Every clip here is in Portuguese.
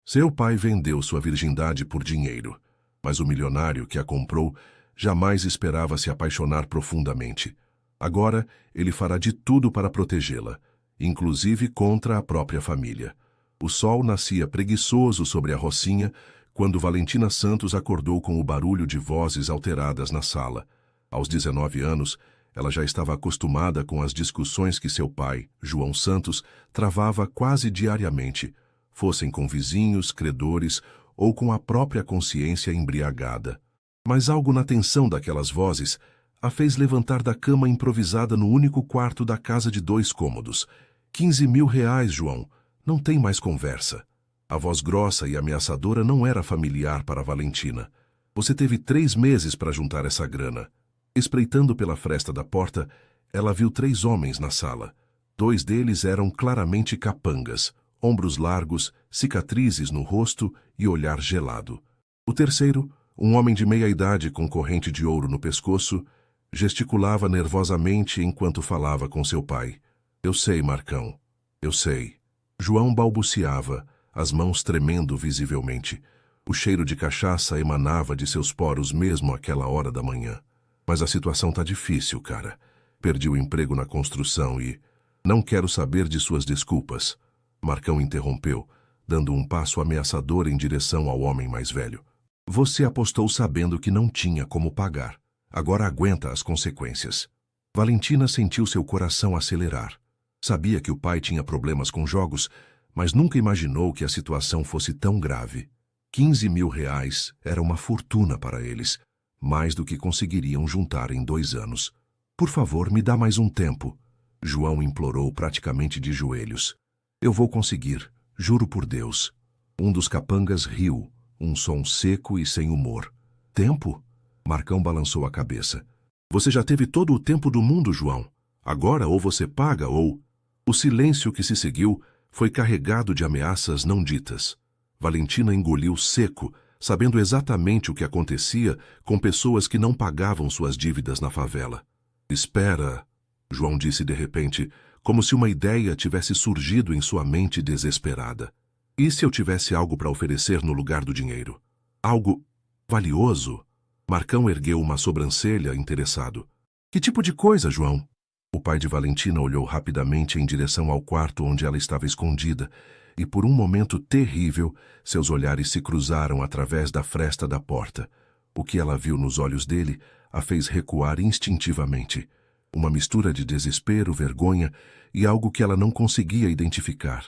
Seu pai vendeu sua virgindade por dinheiro, mas o milionário que a comprou jamais esperava se apaixonar profundamente. Agora, ele fará de tudo para protegê-la, inclusive contra a própria família. O sol nascia preguiçoso sobre a rocinha quando Valentina Santos acordou com o barulho de vozes alteradas na sala. Aos 19 anos, ela já estava acostumada com as discussões que seu pai, João Santos, travava quase diariamente, fossem com vizinhos, credores ou com a própria consciência embriagada. Mas algo na tensão daquelas vozes a fez levantar da cama improvisada no único quarto da casa de 2 cômodos. 15 mil reais, João. Não tem mais conversa. A voz grossa e ameaçadora não era familiar para Valentina. Você teve 3 meses para juntar essa grana. Espreitando pela fresta da porta, ela viu 3 homens na sala. 2 deles eram claramente capangas, ombros largos, cicatrizes no rosto e olhar gelado. O terceiro, um homem de meia-idade com corrente de ouro no pescoço, gesticulava nervosamente enquanto falava com seu pai. Eu sei, Marcão. Eu sei. João balbuciava, as mãos tremendo visivelmente. O cheiro de cachaça emanava de seus poros mesmo àquela hora da manhã. Mas a situação tá difícil, cara. Perdi o emprego na construção e... Não quero saber de suas desculpas. Marcão interrompeu, dando um passo ameaçador em direção ao homem mais velho. Você apostou sabendo que não tinha como pagar. Agora aguenta as consequências. Valentina sentiu seu coração acelerar. Sabia que o pai tinha problemas com jogos, mas nunca imaginou que a situação fosse tão grave. 15 mil reais era uma fortuna para eles, mais do que conseguiriam juntar em 2 anos. Por favor, me dá mais um tempo. João implorou praticamente de joelhos. Eu vou conseguir, juro por Deus. Um dos capangas riu, um som seco e sem humor. Tempo? Marcão balançou a cabeça. Você já teve todo o tempo do mundo, João. Agora ou você paga ou... O silêncio que se seguiu foi carregado de ameaças não ditas. Valentina engoliu seco, sabendo exatamente o que acontecia com pessoas que não pagavam suas dívidas na favela. Espera, João disse de repente, como se uma ideia tivesse surgido em sua mente desesperada. E se eu tivesse algo para oferecer no lugar do dinheiro? Algo valioso? Marcão ergueu uma sobrancelha, interessado. Que tipo de coisa, João? O pai de Valentina olhou rapidamente em direção ao quarto onde ela estava escondida, e por um momento terrível, seus olhares se cruzaram através da fresta da porta. O que ela viu nos olhos dele a fez recuar instintivamente. Uma mistura de desespero, vergonha e algo que ela não conseguia identificar.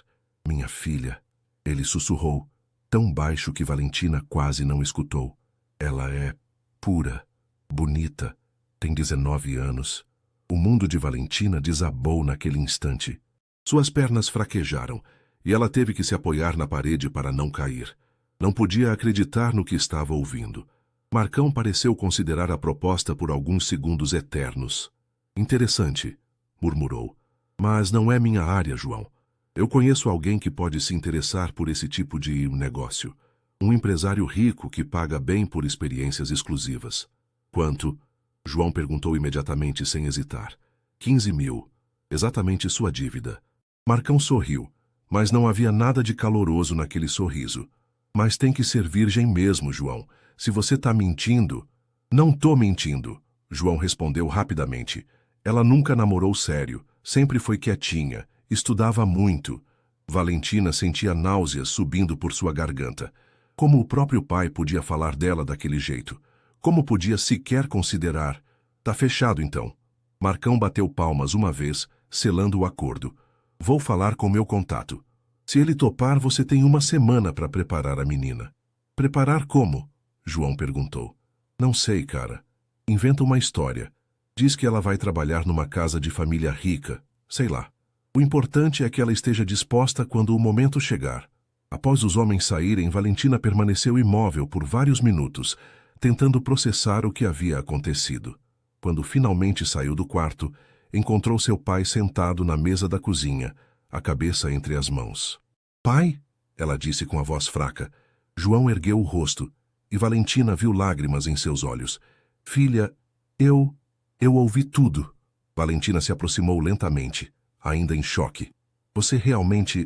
Minha filha, ele sussurrou, tão baixo que Valentina quase não escutou. Ela é pura, bonita, tem 19 anos. O mundo de Valentina desabou naquele instante. Suas pernas fraquejaram e ela teve que se apoiar na parede para não cair. Não podia acreditar no que estava ouvindo. Marcão pareceu considerar a proposta por alguns segundos eternos. Interessante, murmurou. Mas não é minha área, João. Eu conheço alguém que pode se interessar por esse tipo de negócio. Um empresário rico que paga bem por experiências exclusivas. Quanto? João perguntou imediatamente sem hesitar. 15 mil. Exatamente sua dívida. Marcão sorriu, mas não havia nada de caloroso naquele sorriso. Mas tem que ser virgem mesmo, João. Se você tá mentindo... Não tô mentindo, João respondeu rapidamente. Ela nunca namorou sério, sempre foi quietinha, estudava muito. Valentina sentia náuseas subindo por sua garganta. Como o próprio pai podia falar dela daquele jeito? Como podia sequer considerar? Tá fechado, então. Marcão bateu palmas uma vez, selando o acordo. Vou falar com meu contato. Se ele topar, você tem 1 semana para preparar a menina. Preparar como? João perguntou. Não sei, cara. Inventa uma história. Diz que ela vai trabalhar numa casa de família rica. Sei lá. O importante é que ela esteja disposta quando o momento chegar. Após os homens saírem, Valentina permaneceu imóvel por vários minutos, tentando processar o que havia acontecido. Quando finalmente saiu do quarto, encontrou seu pai sentado na mesa da cozinha, a cabeça entre as mãos. Pai? Ela disse com a voz fraca. João ergueu o rosto, e Valentina viu lágrimas em seus olhos. Filha, eu ouvi tudo. Valentina se aproximou lentamente, ainda em choque. Você realmente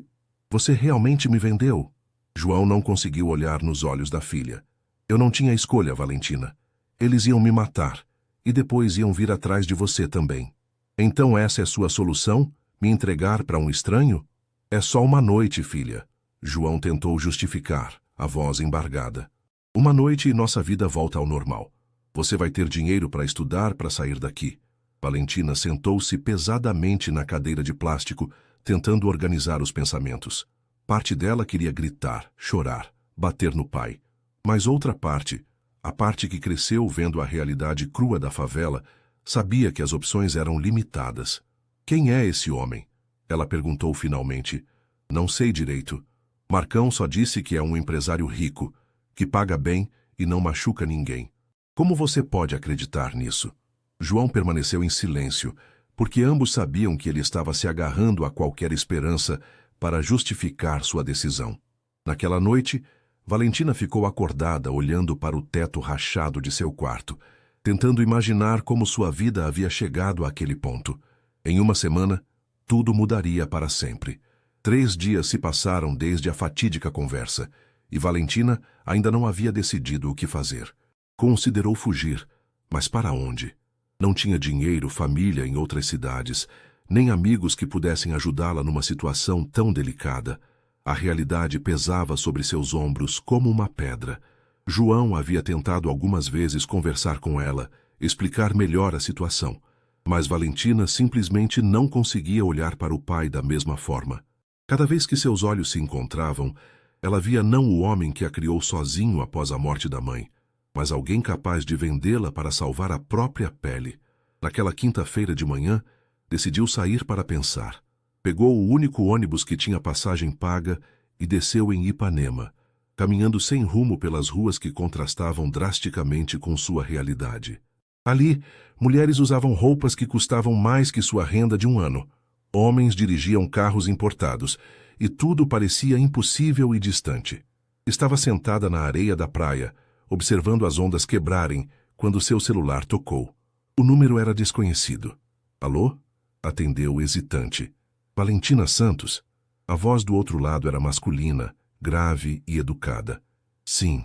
me vendeu? João não conseguiu olhar nos olhos da filha. Eu não tinha escolha, Valentina. Eles iam me matar. E depois iam vir atrás de você também. Então essa é sua solução? Me entregar para um estranho? É só uma noite, filha. João tentou justificar, a voz embargada. Uma noite e nossa vida volta ao normal. Você vai ter dinheiro para estudar, para sair daqui. Valentina sentou-se pesadamente na cadeira de plástico, tentando organizar os pensamentos. Parte dela queria gritar, chorar, bater no pai. Mas outra parte, a parte que cresceu vendo a realidade crua da favela, sabia que as opções eram limitadas. Quem é esse homem? Ela perguntou finalmente. Não sei direito. Marcão só disse que é um empresário rico, que paga bem e não machuca ninguém. Como você pode acreditar nisso? João permaneceu em silêncio, porque ambos sabiam que ele estava se agarrando a qualquer esperança para justificar sua decisão. Naquela noite, Valentina ficou acordada olhando para o teto rachado de seu quarto, tentando imaginar como sua vida havia chegado àquele ponto. Em uma semana, tudo mudaria para sempre. 3 dias se passaram desde a fatídica conversa, e Valentina ainda não havia decidido o que fazer. Considerou fugir, mas para onde? Não tinha dinheiro, família em outras cidades, nem amigos que pudessem ajudá-la numa situação tão delicada. A realidade pesava sobre seus ombros como uma pedra. João havia tentado algumas vezes conversar com ela, explicar melhor a situação, mas Valentina simplesmente não conseguia olhar para o pai da mesma forma. Cada vez que seus olhos se encontravam, ela via não o homem que a criou sozinho após a morte da mãe, mas alguém capaz de vendê-la para salvar a própria pele. Naquela quinta-feira de manhã, decidiu sair para pensar. Pegou o único ônibus que tinha passagem paga e desceu em Ipanema, caminhando sem rumo pelas ruas que contrastavam drasticamente com sua realidade. Ali, mulheres usavam roupas que custavam mais que sua renda de um ano. Homens dirigiam carros importados, e tudo parecia impossível e distante. Estava sentada na areia da praia, observando as ondas quebrarem, quando seu celular tocou. O número era desconhecido. Alô? Atendeu hesitante. Valentina Santos? A voz do outro lado era masculina, grave e educada. Sim,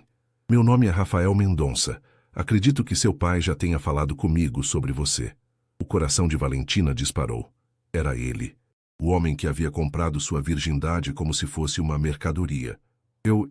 meu nome é Rafael Mendonça. Acredito que seu pai já tenha falado comigo sobre você. O coração de Valentina disparou. Era ele, o homem que havia comprado sua virgindade como se fosse uma mercadoria.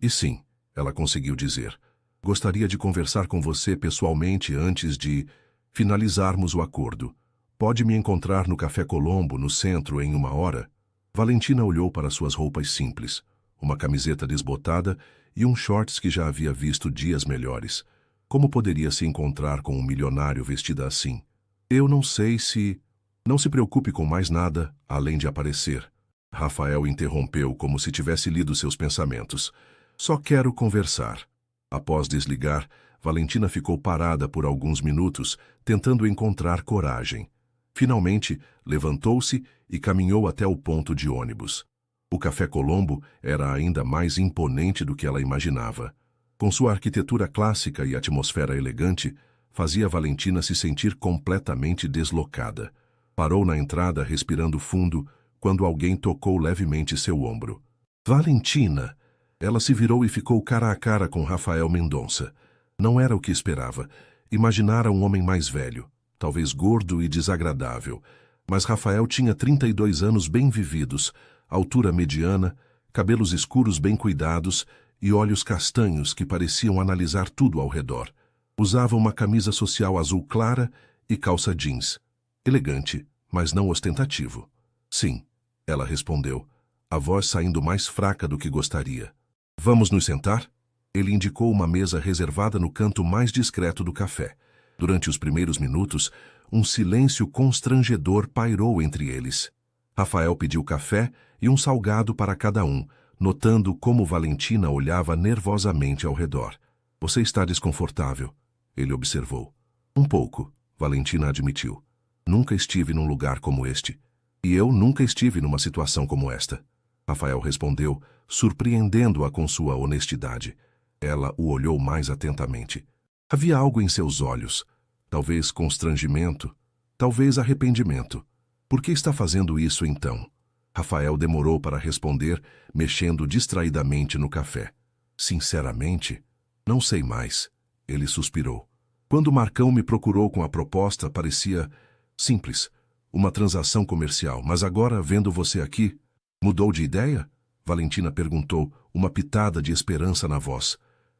E sim, ela conseguiu dizer. Gostaria de conversar com você pessoalmente antes de finalizarmos o acordo. Pode me encontrar no Café Colombo, no centro, em 1 hora? Valentina olhou para suas roupas simples, uma camiseta desbotada e shorts que já havia visto dias melhores. Como poderia se encontrar com um milionário vestida assim? Eu não sei se... Não se preocupe com mais nada, além de aparecer. Rafael interrompeu como se tivesse lido seus pensamentos. Só quero conversar. Após desligar, Valentina ficou parada por alguns minutos, tentando encontrar coragem. Finalmente, levantou-se e caminhou até o ponto de ônibus. O Café Colombo era ainda mais imponente do que ela imaginava. Com sua arquitetura clássica e atmosfera elegante, fazia Valentina se sentir completamente deslocada. Parou na entrada, respirando fundo, quando alguém tocou levemente seu ombro. Valentina! Ela se virou e ficou cara a cara com Rafael Mendonça. Não era o que esperava. Imaginara um homem mais velho, talvez gordo e desagradável. Mas Rafael tinha 32 anos bem vividos, altura mediana, cabelos escuros bem cuidados e olhos castanhos que pareciam analisar tudo ao redor. Usava uma camisa social azul clara e calça jeans. Elegante, mas não ostentativo. Sim, ela respondeu, a voz saindo mais fraca do que gostaria. Vamos nos sentar? Ele indicou uma mesa reservada no canto mais discreto do café. Durante os primeiros minutos, um silêncio constrangedor pairou entre eles. Rafael pediu café e um salgado para cada um, notando como Valentina olhava nervosamente ao redor. Você está desconfortável, ele observou. Um pouco, Valentina admitiu. Nunca estive num lugar como este. E eu nunca estive numa situação como esta. Rafael respondeu, surpreendendo-a com sua honestidade. Ela o olhou mais atentamente. Havia algo em seus olhos. Talvez constrangimento, talvez arrependimento. Por que está fazendo isso então? Rafael demorou para responder, mexendo distraidamente no café. Sinceramente, não sei mais. Ele suspirou. Quando Marcão me procurou com a proposta, parecia simples. Uma transação comercial, mas agora, vendo você aqui, mudou de ideia? Valentina perguntou, uma pitada de esperança na voz.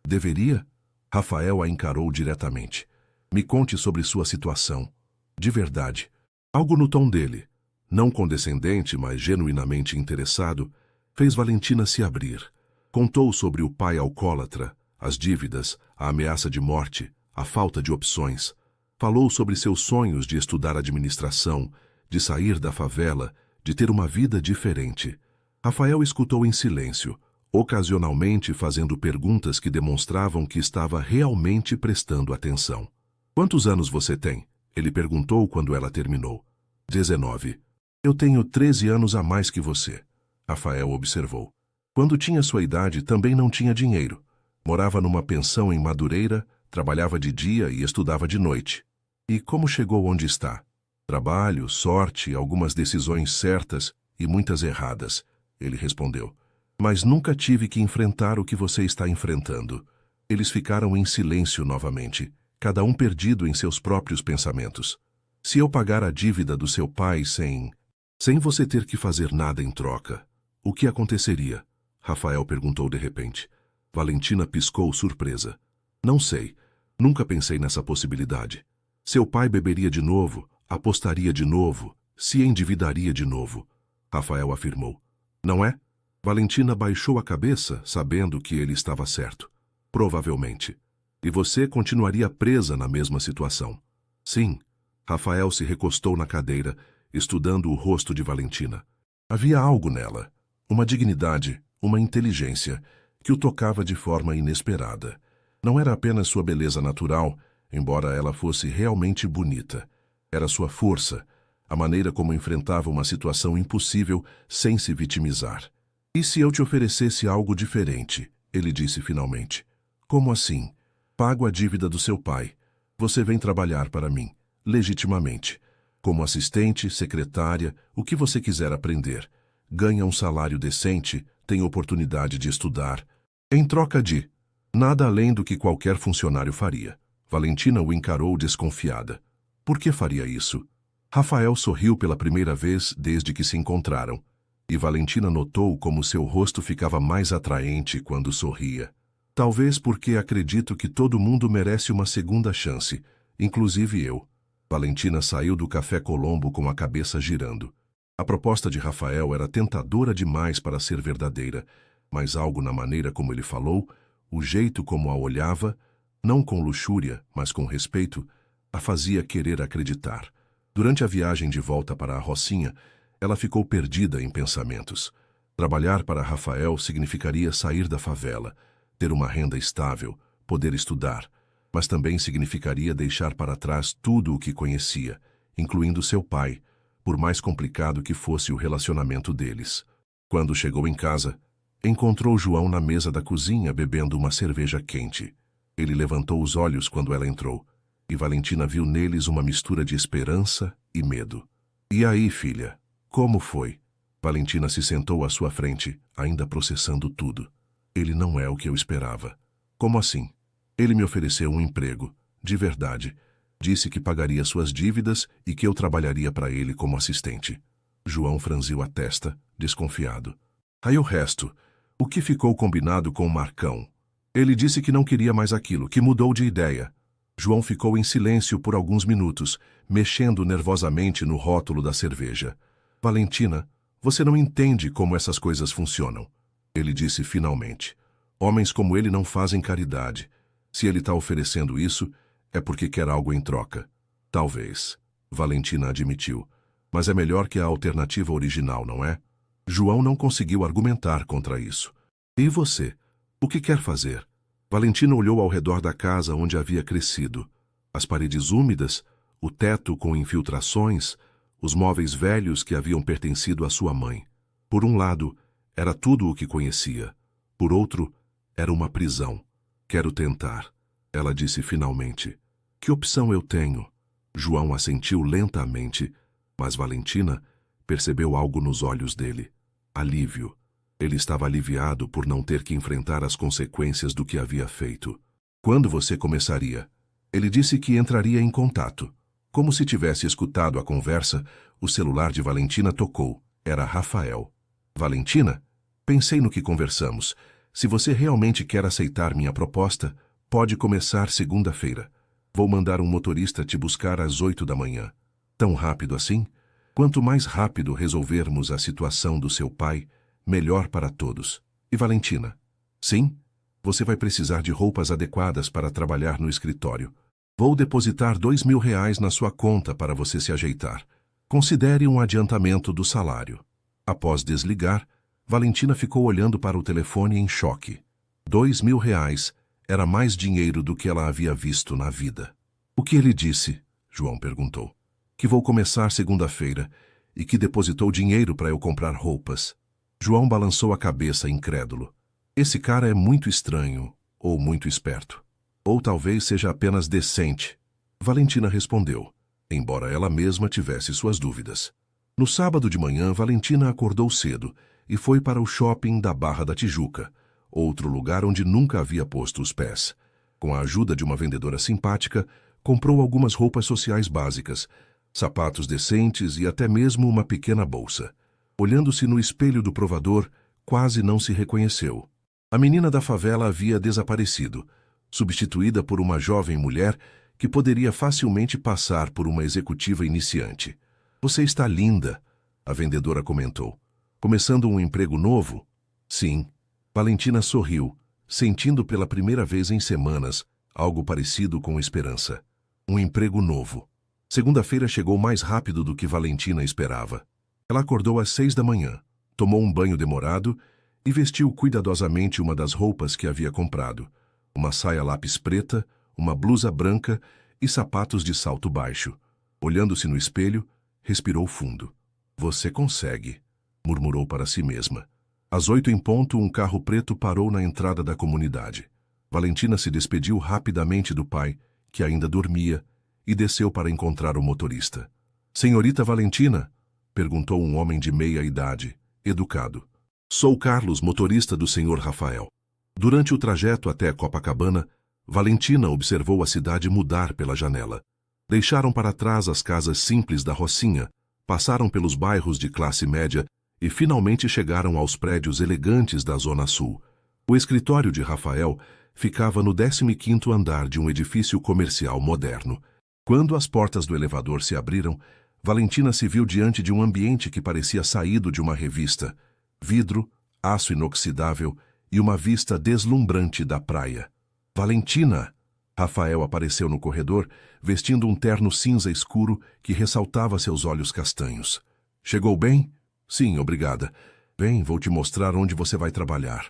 Deveria? Rafael a encarou diretamente. Me conte sobre sua situação. De verdade. Algo no tom dele, não condescendente, mas genuinamente interessado, fez Valentina se abrir. Contou sobre o pai alcoólatra, as dívidas, a ameaça de morte, a falta de opções. Falou sobre seus sonhos de estudar administração, de sair da favela, de ter uma vida diferente. Rafael escutou em silêncio, ocasionalmente fazendo perguntas que demonstravam que estava realmente prestando atenção. Quantos anos você tem? Ele perguntou quando ela terminou. 19. Eu tenho 13 anos a mais que você. Rafael observou. Quando tinha sua idade, também não tinha dinheiro. Morava numa pensão em Madureira, trabalhava de dia e estudava de noite. E como chegou onde está? Trabalho, sorte, algumas decisões certas e muitas erradas, ele respondeu. Mas nunca tive que enfrentar o que você está enfrentando. Eles ficaram em silêncio novamente, cada um perdido em seus próprios pensamentos. Se eu pagar a dívida do seu pai sem você ter que fazer nada em troca, o que aconteceria? Rafael perguntou de repente. Valentina piscou surpresa. Não sei. Nunca pensei nessa possibilidade. Seu pai beberia de novo, apostaria de novo, se endividaria de novo. Rafael afirmou. Não é? Valentina baixou a cabeça, sabendo que ele estava certo. Provavelmente. E você continuaria presa na mesma situação. Sim. Rafael se recostou na cadeira, estudando o rosto de Valentina. Havia algo nela, uma dignidade, uma inteligência, que o tocava de forma inesperada. Não era apenas sua beleza natural, embora ela fosse realmente bonita. Era sua força, a maneira como enfrentava uma situação impossível sem se vitimizar. E se eu te oferecesse algo diferente? Ele disse finalmente. Como assim? Pago a dívida do seu pai. Você vem trabalhar para mim, legitimamente. Como assistente, secretária, o que você quiser aprender. Ganha um salário decente, tem oportunidade de estudar. Em troca de nada além do que qualquer funcionário faria. Valentina o encarou desconfiada. Por que faria isso? Rafael sorriu pela primeira vez desde que se encontraram, e Valentina notou como seu rosto ficava mais atraente quando sorria. Talvez porque acredito que todo mundo merece uma segunda chance, inclusive eu. Valentina saiu do Café Colombo com a cabeça girando. A proposta de Rafael era tentadora demais para ser verdadeira, mas algo na maneira como ele falou, o jeito como a olhava, não com luxúria, mas com respeito, a fazia querer acreditar. Durante a viagem de volta para a Rocinha, ela ficou perdida em pensamentos. Trabalhar para Rafael significaria sair da favela, ter uma renda estável, poder estudar, mas também significaria deixar para trás tudo o que conhecia, incluindo seu pai, por mais complicado que fosse o relacionamento deles. Quando chegou em casa, encontrou João na mesa da cozinha bebendo uma cerveja quente. Ele levantou os olhos quando ela entrou, e Valentina viu neles uma mistura de esperança e medo. E aí, filha, como foi? Valentina se sentou à sua frente, ainda processando tudo. Ele não é o que eu esperava. Como assim? Ele me ofereceu um emprego, de verdade. Disse que pagaria suas dívidas e que eu trabalharia para ele como assistente. João franziu a testa, desconfiado. Aí o resto. O que ficou combinado com o Marcão? Ele disse que não queria mais aquilo, que mudou de ideia. João ficou em silêncio por alguns minutos, mexendo nervosamente no rótulo da cerveja. Valentina, você não entende como essas coisas funcionam. Ele disse finalmente. Homens como ele não fazem caridade. Se ele está oferecendo isso, é porque quer algo em troca. Talvez. Valentina admitiu. Mas é melhor que a alternativa original, não é? João não conseguiu argumentar contra isso. E você? O que quer fazer? Valentina olhou ao redor da casa onde havia crescido. As paredes úmidas, o teto com infiltrações, os móveis velhos que haviam pertencido à sua mãe. Por um lado, era tudo o que conhecia. Por outro, era uma prisão. Quero tentar, ela disse finalmente. Que opção eu tenho? João assentiu lentamente, mas Valentina Percebeu algo nos olhos dele. Alívio. Ele estava aliviado por não ter que enfrentar as consequências do que havia feito. Quando você começaria? Ele disse que entraria em contato. Como se tivesse escutado a conversa, o celular de Valentina tocou. Era Rafael. Valentina? Pensei no que conversamos. Se você realmente quer aceitar minha proposta, pode começar segunda-feira. Vou mandar um motorista te buscar às 8 da manhã. Tão rápido assim? Quanto mais rápido resolvermos a situação do seu pai, melhor para todos. E Valentina? Sim? Você vai precisar de roupas adequadas para trabalhar no escritório. Vou depositar R$ 2.000 na sua conta para você se ajeitar. Considere um adiantamento do salário. Após desligar, Valentina ficou olhando para o telefone em choque. R$ 2.000 era mais dinheiro do que ela havia visto na vida. O que ele disse? João perguntou. Que vou começar segunda-feira e que depositou dinheiro para eu comprar roupas. João balançou a cabeça incrédulo. Esse cara é muito estranho, ou muito esperto. Ou talvez seja apenas decente. Valentina respondeu, embora ela mesma tivesse suas dúvidas. No sábado de manhã, Valentina acordou cedo e foi para o shopping da Barra da Tijuca, outro lugar onde nunca havia posto os pés. Com a ajuda de uma vendedora simpática, comprou algumas roupas sociais básicas, sapatos decentes e até mesmo uma pequena bolsa. Olhando-se no espelho do provador, quase não se reconheceu. A menina da favela havia desaparecido, substituída por uma jovem mulher que poderia facilmente passar por uma executiva iniciante. Você está linda, a vendedora comentou. Começando um emprego novo? Sim. Valentina sorriu, sentindo pela primeira vez em semanas algo parecido com esperança. Um emprego novo. Segunda-feira chegou mais rápido do que Valentina esperava. Ela acordou às 6 da manhã, tomou um banho demorado e vestiu cuidadosamente uma das roupas que havia comprado. Uma saia lápis preta, uma blusa branca e sapatos de salto baixo. Olhando-se no espelho, respirou fundo. Você consegue, murmurou para si mesma. Às 8 em ponto, um carro preto parou na entrada da comunidade. Valentina se despediu rapidamente do pai, que ainda dormia, e desceu para encontrar o motorista. Senhorita Valentina? Perguntou um homem de meia idade, educado. Sou Carlos, motorista do senhor Rafael. Durante o trajeto até Copacabana, Valentina observou a cidade mudar pela janela. Deixaram para trás as casas simples da Rocinha, passaram pelos bairros de classe média e finalmente chegaram aos prédios elegantes da Zona Sul. O escritório de Rafael ficava no 15º andar de um edifício comercial moderno. Quando as portas do elevador se abriram, Valentina se viu diante de um ambiente que parecia saído de uma revista. Vidro, aço inoxidável e uma vista deslumbrante da praia. Valentina! Rafael apareceu no corredor, vestindo um terno cinza escuro que ressaltava seus olhos castanhos. Chegou bem? Sim, obrigada. Bem, vou te mostrar onde você vai trabalhar.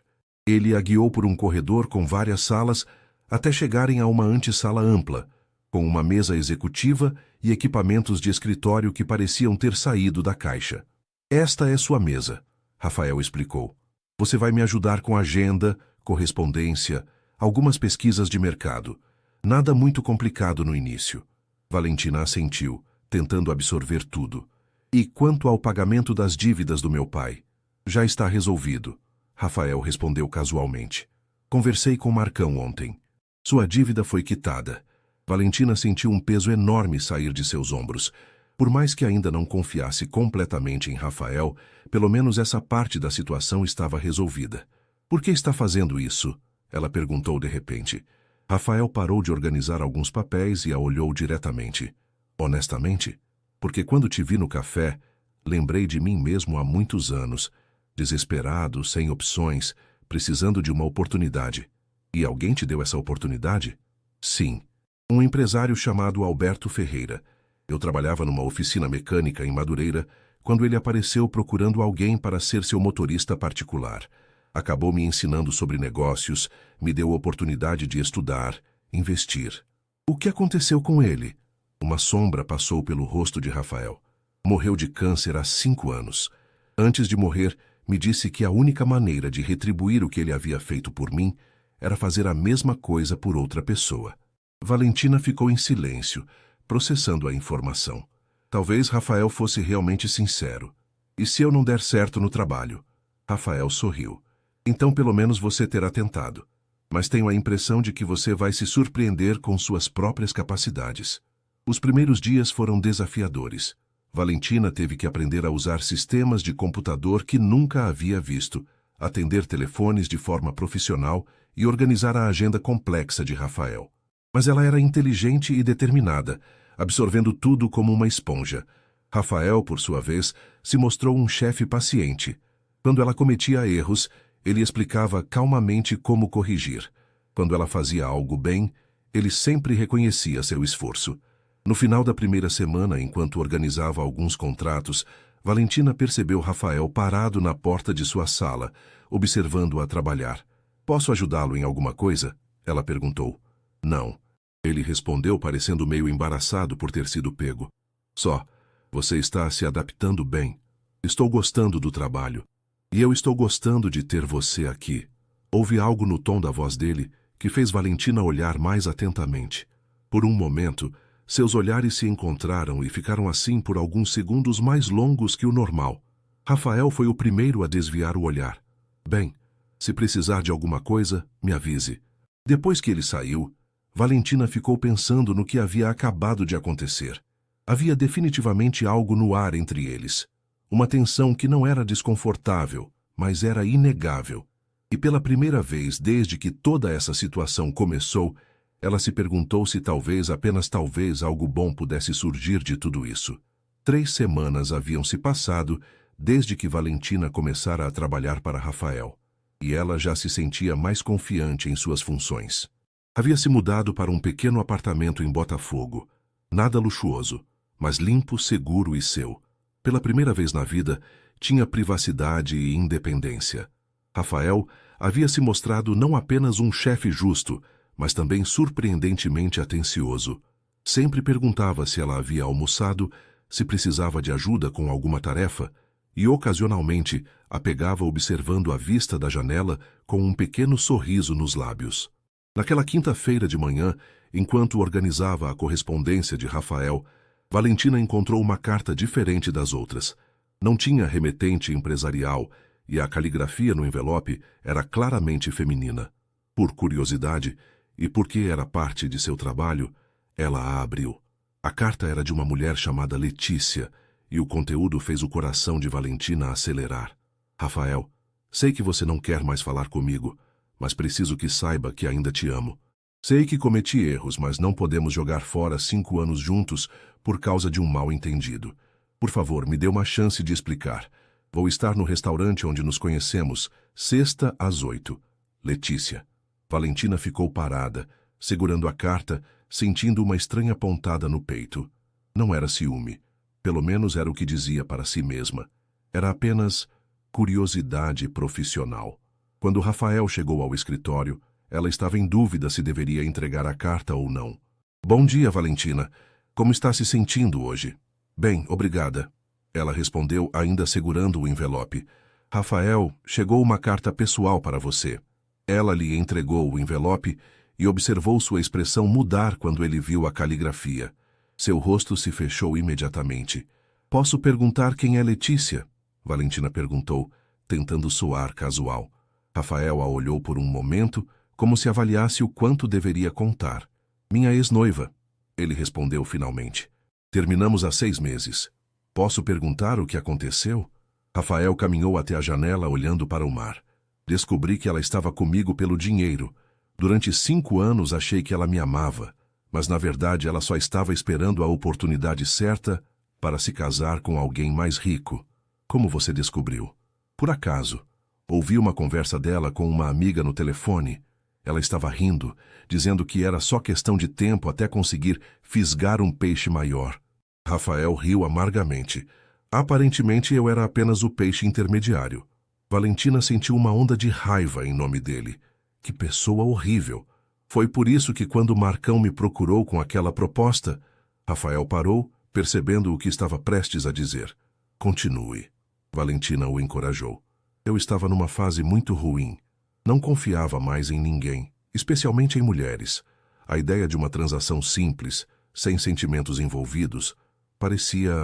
Ele a guiou por um corredor com várias salas até chegarem a uma antessala ampla, com uma mesa executiva e equipamentos de escritório que pareciam ter saído da caixa. Esta é sua mesa, Rafael explicou. Você vai me ajudar com agenda, correspondência, algumas pesquisas de mercado. Nada muito complicado no início. Valentina assentiu, tentando absorver tudo. E quanto ao pagamento das dívidas do meu pai? Já está resolvido, Rafael respondeu casualmente. Conversei com Marcão ontem. Sua dívida foi quitada. Valentina sentiu um peso enorme sair de seus ombros. Por mais que ainda não confiasse completamente em Rafael, pelo menos essa parte da situação estava resolvida. Por que está fazendo isso? Ela perguntou de repente. Rafael parou de organizar alguns papéis e a olhou diretamente. Honestamente? Porque quando te vi no café, lembrei de mim mesmo há muitos anos, desesperado, sem opções, precisando de uma oportunidade. E alguém te deu essa oportunidade? Sim. Um empresário chamado Alberto Ferreira. Eu trabalhava numa oficina mecânica em Madureira quando ele apareceu procurando alguém para ser seu motorista particular. Acabou me ensinando sobre negócios, me deu a oportunidade de estudar, investir. O que aconteceu com ele? Uma sombra passou pelo rosto de Rafael. Morreu de câncer há 5 anos. Antes de morrer, me disse que a única maneira de retribuir o que ele havia feito por mim era fazer a mesma coisa por outra pessoa. Valentina ficou em silêncio, processando a informação. Talvez Rafael fosse realmente sincero. E se eu não der certo no trabalho? Rafael sorriu. Então pelo menos você terá tentado. Mas tenho a impressão de que você vai se surpreender com suas próprias capacidades. Os primeiros dias foram desafiadores. Valentina teve que aprender a usar sistemas de computador que nunca havia visto, atender telefones de forma profissional e organizar a agenda complexa de Rafael. Mas ela era inteligente e determinada, absorvendo tudo como uma esponja. Rafael, por sua vez, se mostrou um chefe paciente. Quando ela cometia erros, ele explicava calmamente como corrigir. Quando ela fazia algo bem, ele sempre reconhecia seu esforço. No final da primeira semana, enquanto organizava alguns contratos, Valentina percebeu Rafael parado na porta de sua sala, observando-a trabalhar. Posso ajudá-lo em alguma coisa? Ela perguntou. Não. Ele respondeu, parecendo meio embaraçado por ter sido pego. Só, você está se adaptando bem. Estou gostando do trabalho. E eu estou gostando de ter você aqui. Houve algo no tom da voz dele que fez Valentina olhar mais atentamente. Por um momento, seus olhares se encontraram e ficaram assim por alguns segundos mais longos que o normal. Rafael foi o primeiro a desviar o olhar. Bem, se precisar de alguma coisa, me avise. Depois que ele saiu, Valentina ficou pensando no que havia acabado de acontecer. Havia definitivamente algo no ar entre eles. Uma tensão que não era desconfortável, mas era inegável. E pela primeira vez desde que toda essa situação começou, ela se perguntou se talvez, apenas talvez, algo bom pudesse surgir de tudo isso. 3 semanas haviam se passado desde que Valentina começara a trabalhar para Rafael, e ela já se sentia mais confiante em suas funções. Havia se mudado para um pequeno apartamento em Botafogo. Nada luxuoso, mas limpo, seguro e seu. Pela primeira vez na vida, tinha privacidade e independência. Rafael havia se mostrado não apenas um chefe justo, mas também surpreendentemente atencioso. Sempre perguntava se ela havia almoçado, se precisava de ajuda com alguma tarefa, e ocasionalmente a pegava observando a vista da janela com um pequeno sorriso nos lábios. Naquela quinta-feira de manhã, enquanto organizava a correspondência de Rafael, Valentina encontrou uma carta diferente das outras. Não tinha remetente empresarial e a caligrafia no envelope era claramente feminina. Por curiosidade, e porque era parte de seu trabalho, ela a abriu. A carta era de uma mulher chamada Letícia, e o conteúdo fez o coração de Valentina acelerar. Rafael, sei que você não quer mais falar comigo, mas preciso que saiba que ainda te amo. Sei que cometi erros, mas não podemos jogar fora 5 anos juntos por causa de um mal-entendido. Por favor, me dê uma chance de explicar. Vou estar no restaurante onde nos conhecemos, sexta às 8. Letícia. Valentina ficou parada, segurando a carta, sentindo uma estranha pontada no peito. Não era ciúme. Pelo menos era o que dizia para si mesma. Era apenas curiosidade profissional. Quando Rafael chegou ao escritório, ela estava em dúvida se deveria entregar a carta ou não. Bom dia, Valentina. Como está se sentindo hoje? Bem, obrigada. Ela respondeu, ainda segurando o envelope. Rafael, chegou uma carta pessoal para você. Ela lhe entregou o envelope e observou sua expressão mudar quando ele viu a caligrafia. Seu rosto se fechou imediatamente. Posso perguntar quem é Letícia? Valentina perguntou, tentando soar casual. Rafael a olhou por um momento, como se avaliasse o quanto deveria contar. Minha ex-noiva, ele respondeu finalmente. Terminamos há 6 meses. Posso perguntar o que aconteceu? Rafael caminhou até a janela olhando para o mar. Descobri que ela estava comigo pelo dinheiro. Durante 5 anos achei que ela me amava, mas na verdade ela só estava esperando a oportunidade certa para se casar com alguém mais rico. Como você descobriu? Por acaso. Ouvi uma conversa dela com uma amiga no telefone. Ela estava rindo, dizendo que era só questão de tempo até conseguir fisgar um peixe maior. Rafael riu amargamente. Aparentemente eu era apenas o peixe intermediário. Valentina sentiu uma onda de raiva em nome dele. Que pessoa horrível! Foi por isso que quando Marcão me procurou com aquela proposta... Rafael parou, percebendo o que estava prestes a dizer. Continue. Valentina o encorajou. Eu estava numa fase muito ruim. Não confiava mais em ninguém, especialmente em mulheres. A ideia de uma transação simples, sem sentimentos envolvidos, parecia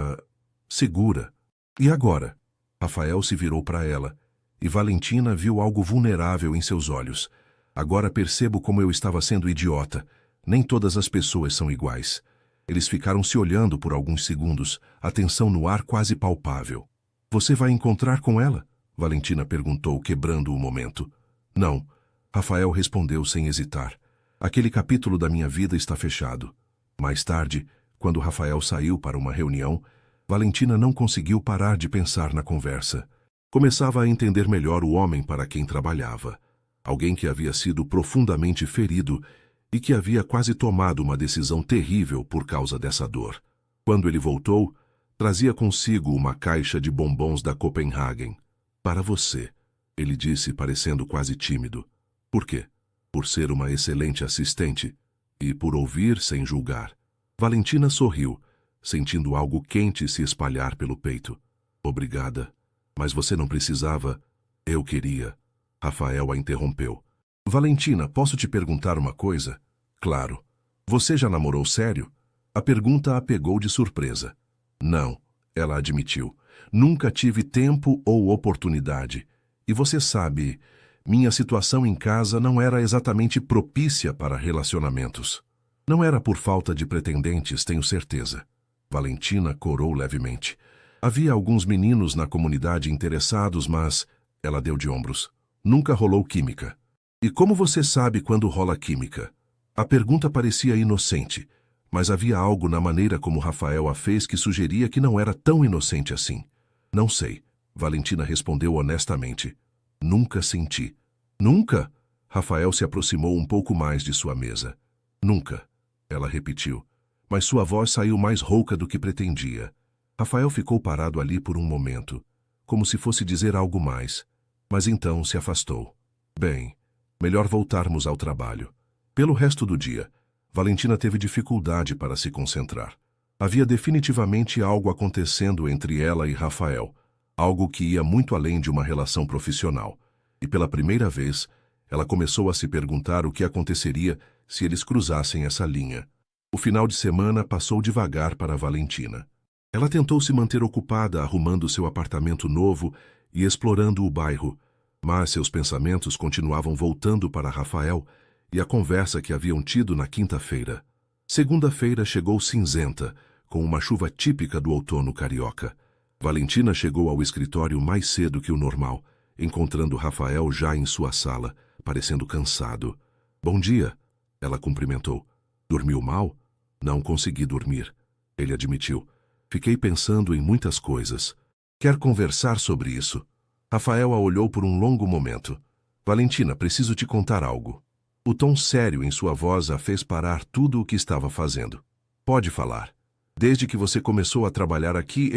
segura. E agora? Rafael se virou para ela, e Valentina viu algo vulnerável em seus olhos. Agora percebo como eu estava sendo idiota. Nem todas as pessoas são iguais. Eles ficaram se olhando por alguns segundos, a tensão no ar quase palpável. Você vai encontrar com ela? Valentina perguntou, quebrando o momento. Não. Rafael respondeu sem hesitar. Aquele capítulo da minha vida está fechado. Mais tarde, quando Rafael saiu para uma reunião, Valentina não conseguiu parar de pensar na conversa. Começava a entender melhor o homem para quem trabalhava. Alguém que havia sido profundamente ferido e que havia quase tomado uma decisão terrível por causa dessa dor. Quando ele voltou, trazia consigo uma caixa de bombons da Copenhagen. Para você, ele disse, parecendo quase tímido. Por quê? Por ser uma excelente assistente e por ouvir sem julgar. Valentina sorriu, sentindo algo quente se espalhar pelo peito. Obrigada, mas você não precisava. Eu queria. Rafael a interrompeu. Valentina, posso te perguntar uma coisa? Claro. Você já namorou sério? A pergunta a pegou de surpresa. Não, ela admitiu. Nunca tive tempo ou oportunidade. E você sabe, minha situação em casa não era exatamente propícia para relacionamentos. Não era por falta de pretendentes, tenho certeza. Valentina corou levemente. Havia alguns meninos na comunidade interessados, mas... Ela deu de ombros. Nunca rolou química. E como você sabe quando rola química? A pergunta parecia inocente, mas havia algo na maneira como Rafael a fez que sugeria que não era tão inocente assim. Não sei, Valentina respondeu honestamente. Nunca senti. Nunca? Rafael se aproximou um pouco mais de sua mesa. Nunca, ela repetiu, mas sua voz saiu mais rouca do que pretendia. Rafael ficou parado ali por um momento, como se fosse dizer algo mais, mas então se afastou. Bem, melhor voltarmos ao trabalho. Pelo resto do dia, Valentina teve dificuldade para se concentrar. Havia definitivamente algo acontecendo entre ela e Rafael, algo que ia muito além de uma relação profissional. E pela primeira vez, ela começou a se perguntar o que aconteceria se eles cruzassem essa linha. O final de semana passou devagar para Valentina. Ela tentou se manter ocupada arrumando seu apartamento novo e explorando o bairro, mas seus pensamentos continuavam voltando para Rafael e a conversa que haviam tido na quinta-feira. Segunda-feira chegou cinzenta, com uma chuva típica do outono carioca. Valentina chegou ao escritório mais cedo que o normal, encontrando Rafael já em sua sala, parecendo cansado. Bom dia, ela cumprimentou. Dormiu mal? Não consegui dormir, ele admitiu. Fiquei pensando em muitas coisas. Quer conversar sobre isso? Rafael a olhou por um longo momento. Valentina, preciso te contar algo. O tom sério em sua voz a fez parar tudo o que estava fazendo. Pode falar. Desde que você começou a trabalhar aqui,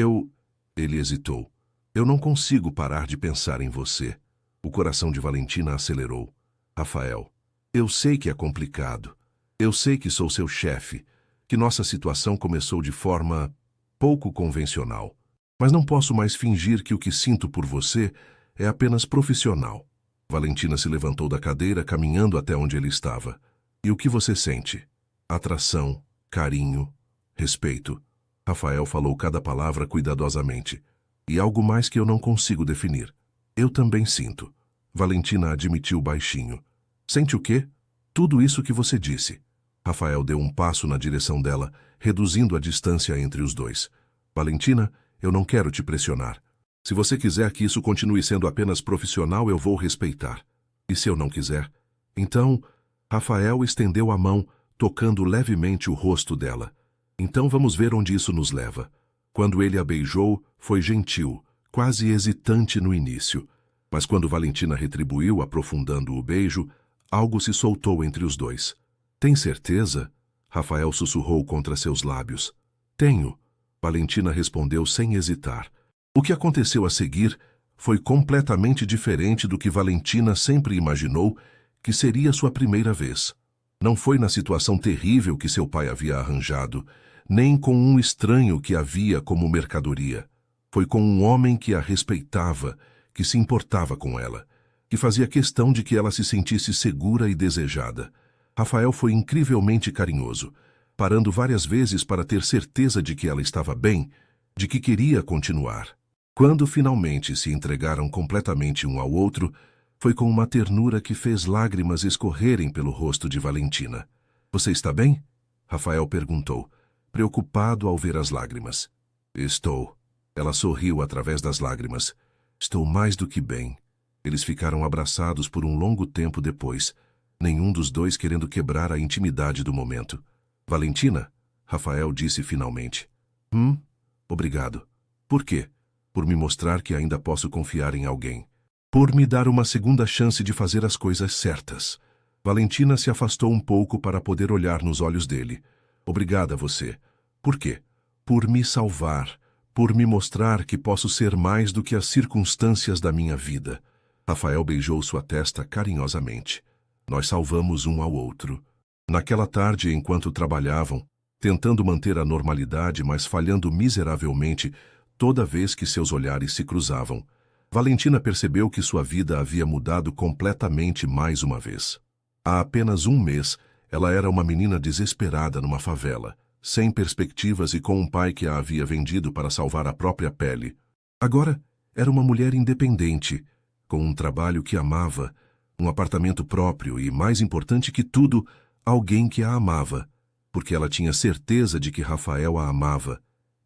Ele hesitou. Eu não consigo parar de pensar em você. O coração de Valentina acelerou. Rafael, eu sei que é complicado. Eu sei que sou seu chefe, que nossa situação começou de forma pouco convencional. Mas não posso mais fingir que o que sinto por você é apenas profissional. Valentina se levantou da cadeira, caminhando até onde ele estava. E o que você sente? Atração, carinho, respeito. Rafael falou cada palavra cuidadosamente. E algo mais que eu não consigo definir. Eu também sinto. Valentina admitiu baixinho. Sente o quê? Tudo isso que você disse. Rafael deu um passo na direção dela, reduzindo a distância entre os dois. Valentina, eu não quero te pressionar. Se você quiser que isso continue sendo apenas profissional, eu vou respeitar. E se eu não quiser? Então, Rafael estendeu a mão, tocando levemente o rosto dela. Então vamos ver onde isso nos leva. Quando ele a beijou, foi gentil, quase hesitante no início. Mas quando Valentina retribuiu, aprofundando o beijo, algo se soltou entre os dois. Tem certeza? Rafael sussurrou contra seus lábios. Tenho. Valentina respondeu sem hesitar. O que aconteceu a seguir foi completamente diferente do que Valentina sempre imaginou que seria sua primeira vez. Não foi na situação terrível que seu pai havia arranjado, nem com um estranho que a via como mercadoria. Foi com um homem que a respeitava, que se importava com ela, que fazia questão de que ela se sentisse segura e desejada. Rafael foi incrivelmente carinhoso, parando várias vezes para ter certeza de que ela estava bem, de que queria continuar. Quando finalmente se entregaram completamente um ao outro, foi com uma ternura que fez lágrimas escorrerem pelo rosto de Valentina. Você está bem? Rafael perguntou, preocupado ao ver as lágrimas. Estou. Ela sorriu através das lágrimas. Estou mais do que bem. Eles ficaram abraçados por um longo tempo depois, nenhum dos dois querendo quebrar a intimidade do momento. Valentina? Rafael disse finalmente. Obrigado. Por quê? Por me mostrar que ainda posso confiar em alguém. Por me dar uma segunda chance de fazer as coisas certas. Valentina se afastou um pouco para poder olhar nos olhos dele. Obrigada a você. Por quê? Por me salvar. Por me mostrar que posso ser mais do que as circunstâncias da minha vida. Rafael beijou sua testa carinhosamente. Nós salvamos um ao outro. Naquela tarde, enquanto trabalhavam, tentando manter a normalidade, mas falhando miseravelmente toda vez que seus olhares se cruzavam, Valentina percebeu que sua vida havia mudado completamente mais uma vez. Há apenas um mês, ela era uma menina desesperada numa favela, sem perspectivas e com um pai que a havia vendido para salvar a própria pele. Agora, era uma mulher independente, com um trabalho que amava, um apartamento próprio e, mais importante que tudo, alguém que a amava, porque ela tinha certeza de que Rafael a amava,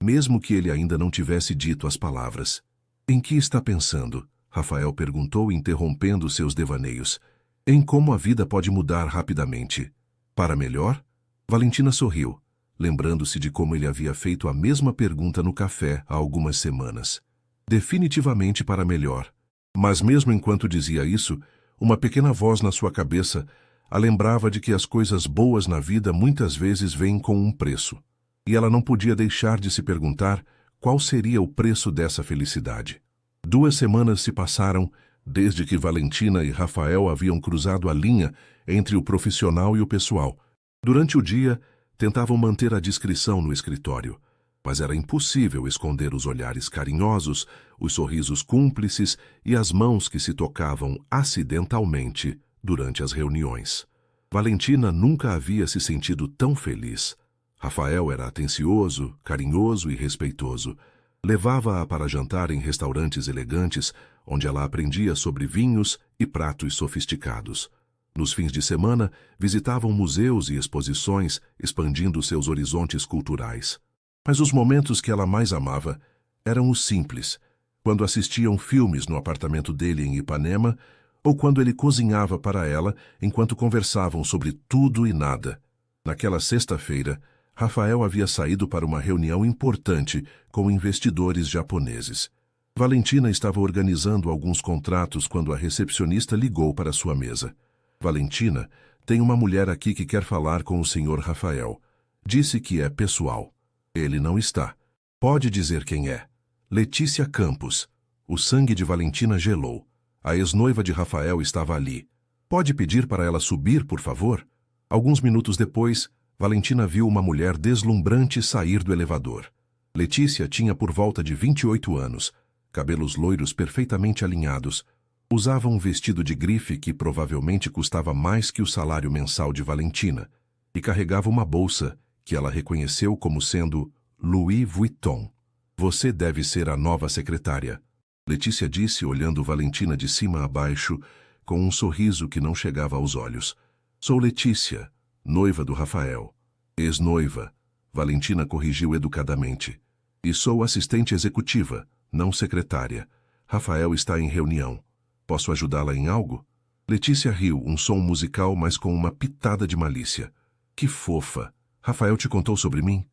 mesmo que ele ainda não tivesse dito as palavras. Em que está pensando? Rafael perguntou, interrompendo seus devaneios. Em como a vida pode mudar rapidamente. Para melhor? Valentina sorriu, lembrando-se de como ele havia feito a mesma pergunta no café há algumas semanas. Definitivamente para melhor. Mas mesmo enquanto dizia isso, uma pequena voz na sua cabeça a lembrava de que as coisas boas na vida muitas vezes vêm com um preço. E ela não podia deixar de se perguntar qual seria o preço dessa felicidade. 2 semanas se passaram desde que Valentina e Rafael haviam cruzado a linha entre o profissional e o pessoal. Durante o dia, tentavam manter a discrição no escritório, mas era impossível esconder os olhares carinhosos, os sorrisos cúmplices e as mãos que se tocavam acidentalmente durante as reuniões. Valentina nunca havia se sentido tão feliz. Rafael era atencioso, carinhoso e respeitoso. Levava-a para jantar em restaurantes elegantes, onde ela aprendia sobre vinhos e pratos sofisticados. Nos fins de semana, visitavam museus e exposições, expandindo seus horizontes culturais. Mas os momentos que ela mais amava eram os simples, quando assistiam filmes no apartamento dele em Ipanema, ou quando ele cozinhava para ela enquanto conversavam sobre tudo e nada. Naquela sexta-feira, Rafael havia saído para uma reunião importante com investidores japoneses. Valentina estava organizando alguns contratos quando a recepcionista ligou para sua mesa. Valentina, tem uma mulher aqui que quer falar com o senhor Rafael. Disse que é pessoal. Ele não está. Pode dizer quem é. Letícia Campos. O sangue de Valentina gelou. A ex-noiva de Rafael estava ali. Pode pedir para ela subir, por favor? Alguns minutos depois, Valentina viu uma mulher deslumbrante sair do elevador. Letícia tinha por volta de 28 anos, cabelos loiros perfeitamente alinhados. Usava um vestido de grife que provavelmente custava mais que o salário mensal de Valentina, e carregava uma bolsa que ela reconheceu como sendo Louis Vuitton. Você deve ser a nova secretária. Letícia disse, olhando Valentina de cima a baixo, com um sorriso que não chegava aos olhos. Sou Letícia, noiva do Rafael. Ex-noiva, Valentina corrigiu educadamente. E sou assistente executiva, não secretária. Rafael está em reunião. Posso ajudá-la em algo? Letícia riu, um som musical, mas com uma pitada de malícia. Que fofa! Rafael te contou sobre mim?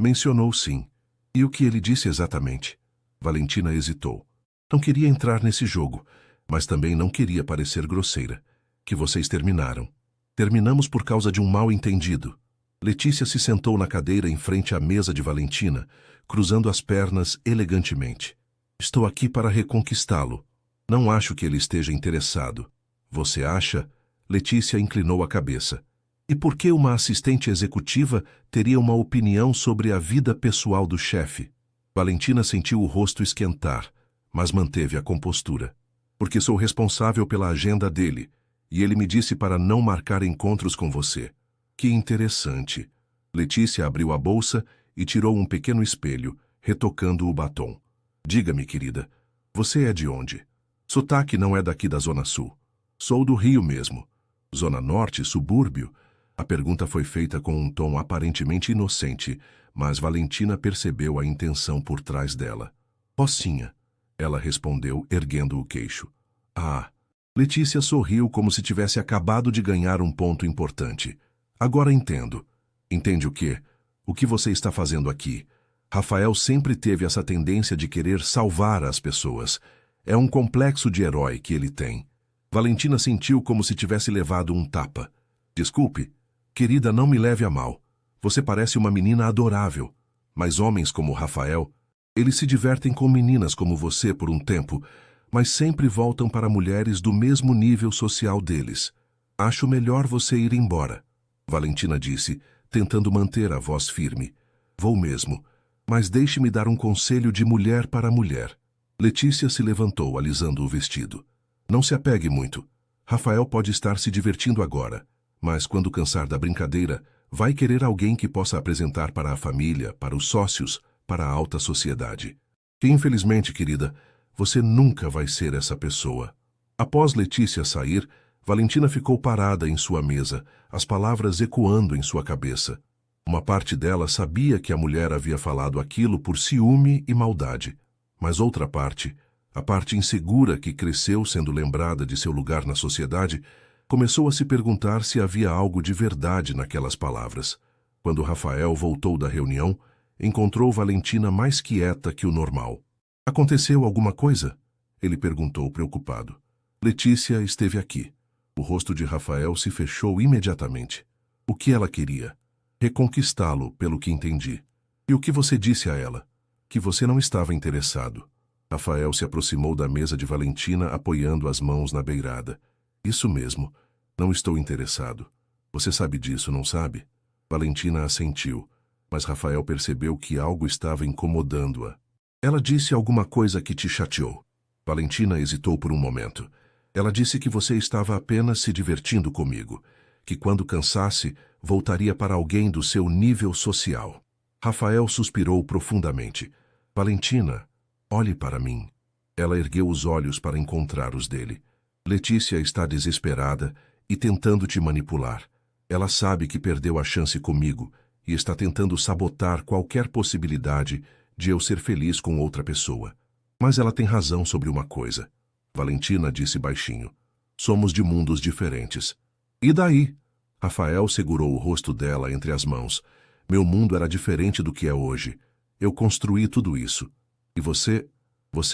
Mencionou sim. E o que ele disse exatamente? Valentina hesitou. Não queria entrar nesse jogo, mas também não queria parecer grosseira. Que vocês terminaram. Terminamos por causa de um mal-entendido. Letícia se sentou na cadeira em frente à mesa de Valentina, cruzando as pernas elegantemente. Estou aqui para reconquistá-lo. Não acho que ele esteja interessado. Você acha? Letícia inclinou a cabeça. E por que uma assistente executiva teria uma opinião sobre a vida pessoal do chefe? Valentina sentiu o rosto esquentar, mas manteve a compostura. Porque sou responsável pela agenda dele, e ele me disse para não marcar encontros com você. Que interessante. Letícia abriu a bolsa e tirou um pequeno espelho, retocando o batom. Diga-me, querida, você é de onde? Sotaque não é daqui da Zona Sul. Sou do Rio mesmo. Zona Norte, subúrbio? A pergunta foi feita com um tom aparentemente inocente, mas Valentina percebeu a intenção por trás dela. Rocinha, ela respondeu, erguendo o queixo. Ah! Letícia sorriu como se tivesse acabado de ganhar um ponto importante. Agora entendo. Entende o quê? O que você está fazendo aqui? Rafael sempre teve essa tendência de querer salvar as pessoas. É um complexo de herói que ele tem. Valentina sentiu como se tivesse levado um tapa. Desculpe. Querida, não me leve a mal. Você parece uma menina adorável. Mas homens como Rafael, eles se divertem com meninas como você por um tempo, mas sempre voltam para mulheres do mesmo nível social deles. Acho melhor você ir embora, Valentina disse, tentando manter a voz firme. Vou mesmo, mas deixe-me dar um conselho de mulher para mulher. Letícia se levantou, alisando o vestido. Não se apegue muito. Rafael pode estar se divertindo agora, mas quando cansar da brincadeira, vai querer alguém que possa apresentar para a família, para os sócios, para a alta sociedade. E infelizmente, querida, você nunca vai ser essa pessoa. Após Letícia sair, Valentina ficou parada em sua mesa, as palavras ecoando em sua cabeça. Uma parte dela sabia que a mulher havia falado aquilo por ciúme e maldade, mas outra parte, a parte insegura que cresceu sendo lembrada de seu lugar na sociedade, começou a se perguntar se havia algo de verdade naquelas palavras. Quando Rafael voltou da reunião, encontrou Valentina mais quieta que o normal. Aconteceu alguma coisa? Ele perguntou preocupado. Letícia esteve aqui. O rosto de Rafael se fechou imediatamente. O que ela queria? Reconquistá-lo, pelo que entendi. E o que você disse a ela? Que você não estava interessado. Rafael se aproximou da mesa de Valentina, apoiando as mãos na beirada. Isso mesmo. Não estou interessado. Você sabe disso, não sabe? Valentina assentiu, mas Rafael percebeu que algo estava incomodando-a. Ela disse alguma coisa que te chateou. Valentina hesitou por um momento. Ela disse que você estava apenas se divertindo comigo, que quando cansasse, voltaria para alguém do seu nível social. Rafael suspirou profundamente. Valentina, olhe para mim. Ela ergueu os olhos para encontrar os dele. Letícia está desesperada e tentando te manipular. Ela sabe que perdeu a chance comigo e está tentando sabotar qualquer possibilidade de eu ser feliz com outra pessoa. Mas ela tem razão sobre uma coisa. Valentina disse baixinho. Somos de mundos diferentes. E daí? Rafael segurou o rosto dela entre as mãos. Meu mundo era diferente do que é hoje. Eu construí tudo isso. E você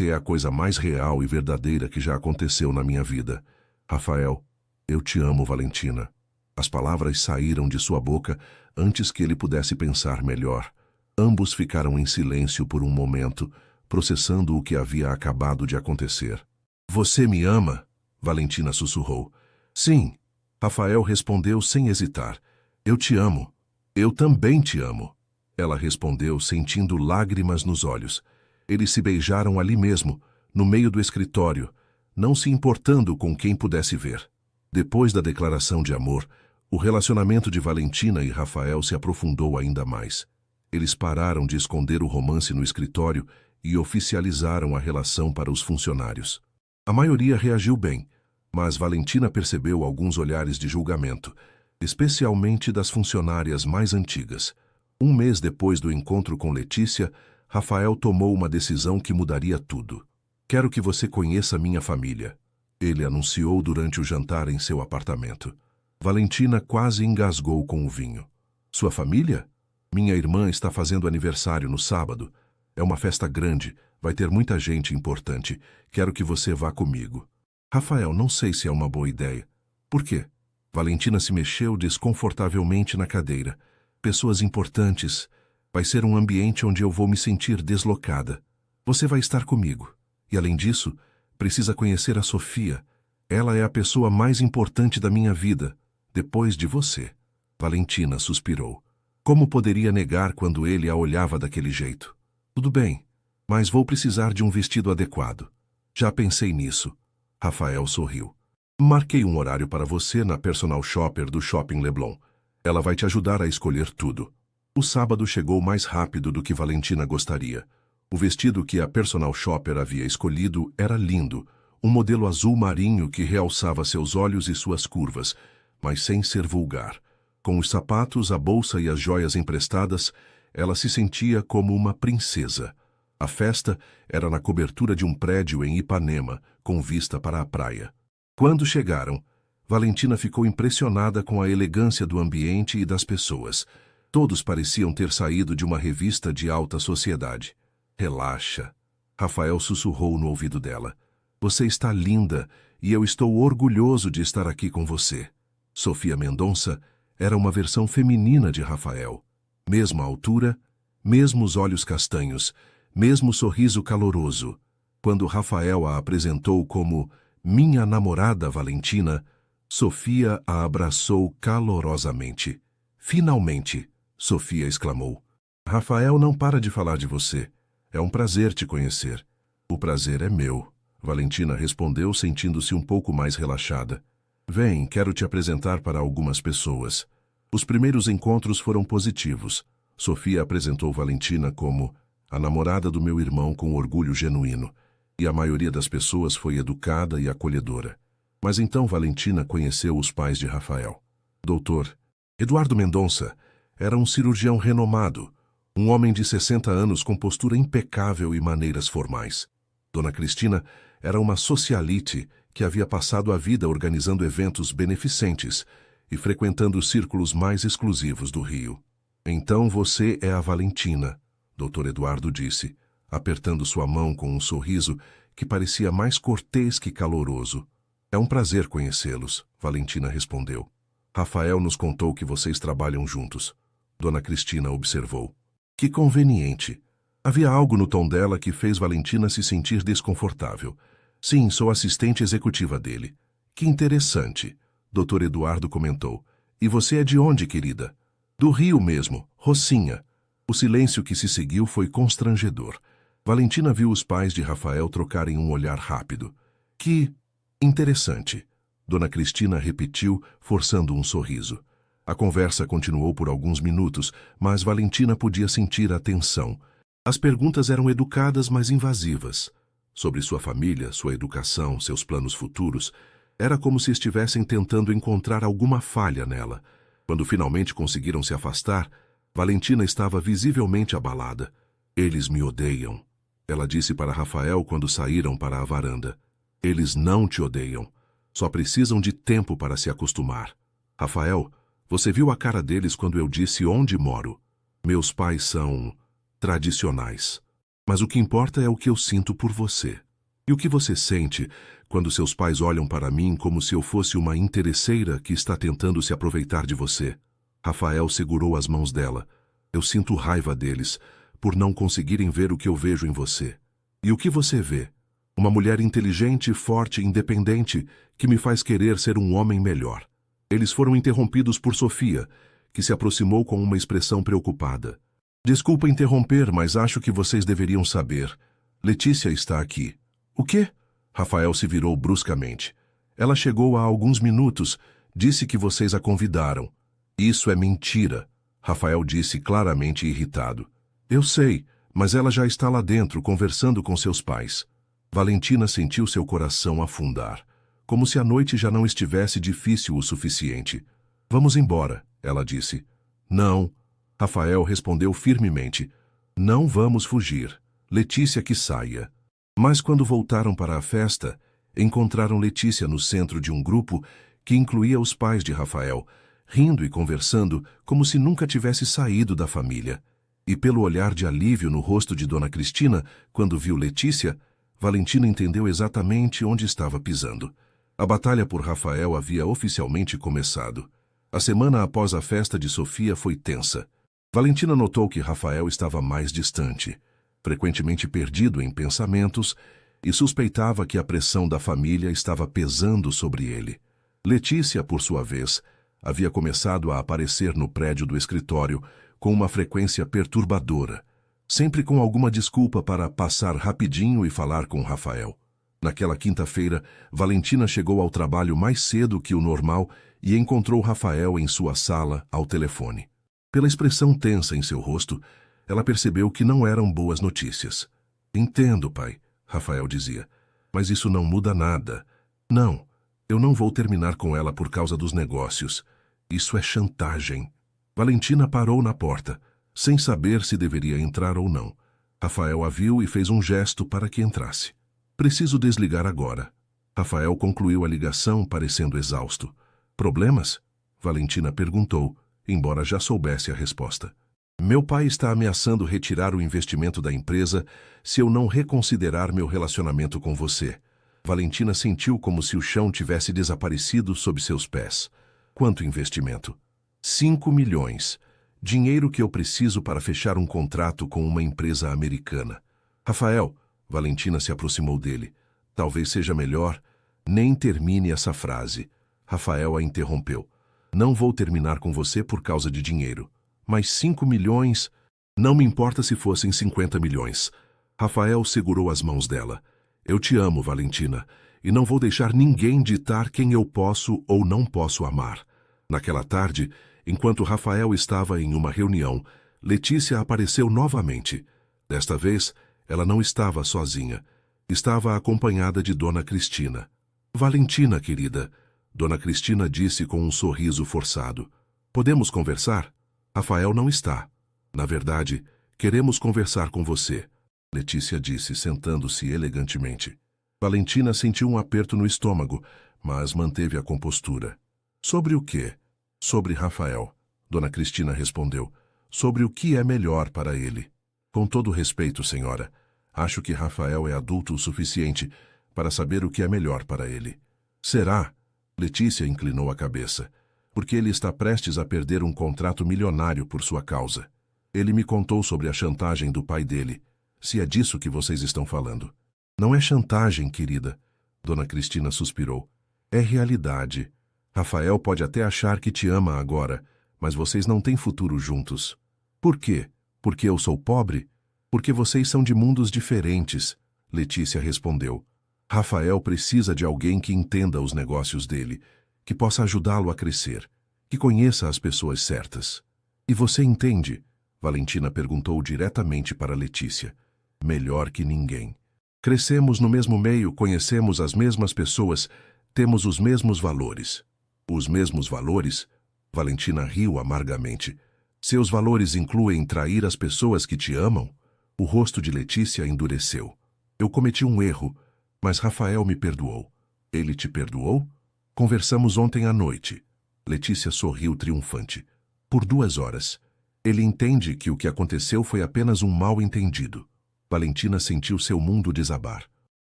é a coisa mais real e verdadeira que já aconteceu na minha vida. Rafael, eu te amo, Valentina. As palavras saíram de sua boca antes que ele pudesse pensar melhor. Ambos ficaram em silêncio por um momento, processando o que havia acabado de acontecer. Você me ama? Valentina sussurrou. Sim, Rafael respondeu sem hesitar. Eu te amo. Eu também te amo. Ela respondeu, sentindo lágrimas nos olhos. Eles se beijaram ali mesmo, no meio do escritório, não se importando com quem pudesse ver. Depois da declaração de amor, o relacionamento de Valentina e Rafael se aprofundou ainda mais. Eles pararam de esconder o romance no escritório e oficializaram a relação para os funcionários. A maioria reagiu bem, mas Valentina percebeu alguns olhares de julgamento, especialmente das funcionárias mais antigas. Um mês depois do encontro com Letícia, Rafael tomou uma decisão que mudaria tudo. Quero que você conheça minha família, ele anunciou durante o jantar em seu apartamento. Valentina quase engasgou com o vinho. Sua família? Minha irmã está fazendo aniversário no sábado. É uma festa grande, vai ter muita gente importante. Quero que você vá comigo. Rafael, não sei se é uma boa ideia. Por quê? Valentina se mexeu desconfortavelmente na cadeira. Pessoas importantes. Vai ser um ambiente onde eu vou me sentir deslocada. Você vai estar comigo. E além disso, precisa conhecer a Sofia. Ela é a pessoa mais importante da minha vida, depois de você. Valentina suspirou. Como poderia negar quando ele a olhava daquele jeito? Tudo bem, mas vou precisar de um vestido adequado. Já pensei nisso. Rafael sorriu. Marquei um horário para você na personal shopper do Shopping Leblon. Ela vai te ajudar a escolher tudo. O sábado chegou mais rápido do que Valentina gostaria. O vestido que a personal shopper havia escolhido era lindo, um modelo azul marinho que realçava seus olhos e suas curvas, mas sem ser vulgar. Com os sapatos, a bolsa e as joias emprestadas, ela se sentia como uma princesa. A festa era na cobertura de um prédio em Ipanema, com vista para a praia. Quando chegaram, Valentina ficou impressionada com a elegância do ambiente e das pessoas. Todos pareciam ter saído de uma revista de alta sociedade. Relaxa. Rafael sussurrou no ouvido dela. Você está linda e eu estou orgulhoso de estar aqui com você. Sofia Mendonça era uma versão feminina de Rafael. Mesma altura, mesmos olhos castanhos, mesmo sorriso caloroso. Quando Rafael a apresentou como minha namorada Valentina, Sofia a abraçou calorosamente. Finalmente, Sofia exclamou. Rafael não para de falar de você. É um prazer te conhecer. O prazer é meu, Valentina respondeu, sentindo-se um pouco mais relaxada. Vem, quero te apresentar para algumas pessoas. Os primeiros encontros foram positivos. Sofia apresentou Valentina como a namorada do meu irmão com orgulho genuíno, e a maioria das pessoas foi educada e acolhedora. Mas então Valentina conheceu os pais de Rafael. Doutor Eduardo Mendonça era um cirurgião renomado, um homem de 60 anos com postura impecável e maneiras formais. Dona Cristina era uma socialite que havia passado a vida organizando eventos beneficentes e frequentando os círculos mais exclusivos do Rio. Então você é a Valentina, Dr. Eduardo disse, apertando sua mão com um sorriso que parecia mais cortês que caloroso. É um prazer conhecê-los, Valentina respondeu. Rafael nos contou que vocês trabalham juntos. Dona Cristina observou. Que conveniente. Havia algo no tom dela que fez Valentina se sentir desconfortável. Sim, sou assistente executiva dele. Que interessante, Dr. Eduardo comentou. E você é de onde, querida? Do Rio mesmo, Rocinha. O silêncio que se seguiu foi constrangedor. Valentina viu os pais de Rafael trocarem um olhar rápido. Que interessante, Dona Cristina repetiu, forçando um sorriso. A conversa continuou por alguns minutos, mas Valentina podia sentir a tensão. As perguntas eram educadas, mas invasivas. Sobre sua família, sua educação, seus planos futuros. Era como se estivessem tentando encontrar alguma falha nela. Quando finalmente conseguiram se afastar, Valentina estava visivelmente abalada. Eles me odeiam, ela disse para Rafael quando saíram para a varanda. Eles não te odeiam. Só precisam de tempo para se acostumar. Rafael, você viu a cara deles quando eu disse onde moro? Meus pais são tradicionais. Mas o que importa é o que eu sinto por você. E o que você sente quando seus pais olham para mim como se eu fosse uma interesseira que está tentando se aproveitar de você? Rafael segurou as mãos dela. Eu sinto raiva deles, por não conseguirem ver o que eu vejo em você. E o que você vê? Uma mulher inteligente, forte, independente, que me faz querer ser um homem melhor. Eles foram interrompidos por Sofia, que se aproximou com uma expressão preocupada. Desculpa interromper, mas acho que vocês deveriam saber. Letícia está aqui. O quê? Rafael se virou bruscamente. Ela chegou há alguns minutos, disse que vocês a convidaram. Isso é mentira, Rafael disse claramente irritado. Eu sei, mas ela já está lá dentro conversando com seus pais. Valentina sentiu seu coração afundar, como se a noite já não estivesse difícil o suficiente. Vamos embora, ela disse. Não, Rafael respondeu firmemente. Não vamos fugir. Letícia que saia. Mas quando voltaram para a festa, encontraram Letícia no centro de um grupo que incluía os pais de Rafael, rindo e conversando como se nunca tivesse saído da família. E pelo olhar de alívio no rosto de Dona Cristina, quando viu Letícia, Valentina entendeu exatamente onde estava pisando. A batalha por Rafael havia oficialmente começado. A semana após a festa de Sofia foi tensa. Valentina notou que Rafael estava mais distante, frequentemente perdido em pensamentos, e suspeitava que a pressão da família estava pesando sobre ele. Letícia, por sua vez, havia começado a aparecer no prédio do escritório com uma frequência perturbadora, sempre com alguma desculpa para passar rapidinho e falar com Rafael. Naquela quinta-feira, Valentina chegou ao trabalho mais cedo que o normal e encontrou Rafael em sua sala, ao telefone. Pela expressão tensa em seu rosto, ela percebeu que não eram boas notícias. Entendo, pai, Rafael dizia. Mas isso não muda nada. Não, eu não vou terminar com ela por causa dos negócios. Isso é chantagem. Valentina parou na porta, sem saber se deveria entrar ou não. Rafael a viu e fez um gesto para que entrasse. Preciso desligar agora. Rafael concluiu a ligação, parecendo exausto. Problemas? Valentina perguntou, embora já soubesse a resposta. Meu pai está ameaçando retirar o investimento da empresa se eu não reconsiderar meu relacionamento com você. Valentina sentiu como se o chão tivesse desaparecido sob seus pés. Quanto investimento? 5 milhões. Dinheiro que eu preciso para fechar um contrato com uma empresa americana. Rafael, Valentina se aproximou dele. Talvez seja melhor. Nem termine essa frase. Rafael a interrompeu. Não vou terminar com você por causa de dinheiro. Mas 5 milhões... Não me importa se fossem 50 milhões. Rafael segurou as mãos dela. Eu te amo, Valentina, e não vou deixar ninguém ditar quem eu posso ou não posso amar. Naquela tarde, enquanto Rafael estava em uma reunião, Letícia apareceu novamente. Desta vez, ela não estava sozinha. Estava acompanhada de Dona Cristina. Valentina, querida, Dona Cristina disse com um sorriso forçado. Podemos conversar? Rafael não está. Na verdade, queremos conversar com você, Letícia disse, sentando-se elegantemente. Valentina sentiu um aperto no estômago, mas manteve a compostura. Sobre o quê? Sobre Rafael, Dona Cristina respondeu. Sobre o que é melhor para ele. Com todo respeito, senhora, acho que Rafael é adulto o suficiente para saber o que é melhor para ele. Será? Letícia inclinou a cabeça. Porque ele está prestes a perder um contrato milionário por sua causa. Ele me contou sobre a chantagem do pai dele, se é disso que vocês estão falando. Não é chantagem, querida, Dona Cristina suspirou. É realidade. Rafael pode até achar que te ama agora, mas vocês não têm futuro juntos. Por quê? Porque eu sou pobre? Porque vocês são de mundos diferentes, Letícia respondeu. Rafael precisa de alguém que entenda os negócios dele, que possa ajudá-lo a crescer, que conheça as pessoas certas. E você entende? Valentina perguntou diretamente para Letícia. Melhor que ninguém. Crescemos no mesmo meio, conhecemos as mesmas pessoas, temos os mesmos valores. Os mesmos valores? Valentina riu amargamente. Seus valores incluem trair as pessoas que te amam? O rosto de Letícia endureceu. Eu cometi um erro, mas Rafael me perdoou. Ele te perdoou? Conversamos ontem à noite. Letícia sorriu triunfante. Por 2 horas. Ele entende que o que aconteceu foi apenas um mal-entendido. Valentina sentiu seu mundo desabar.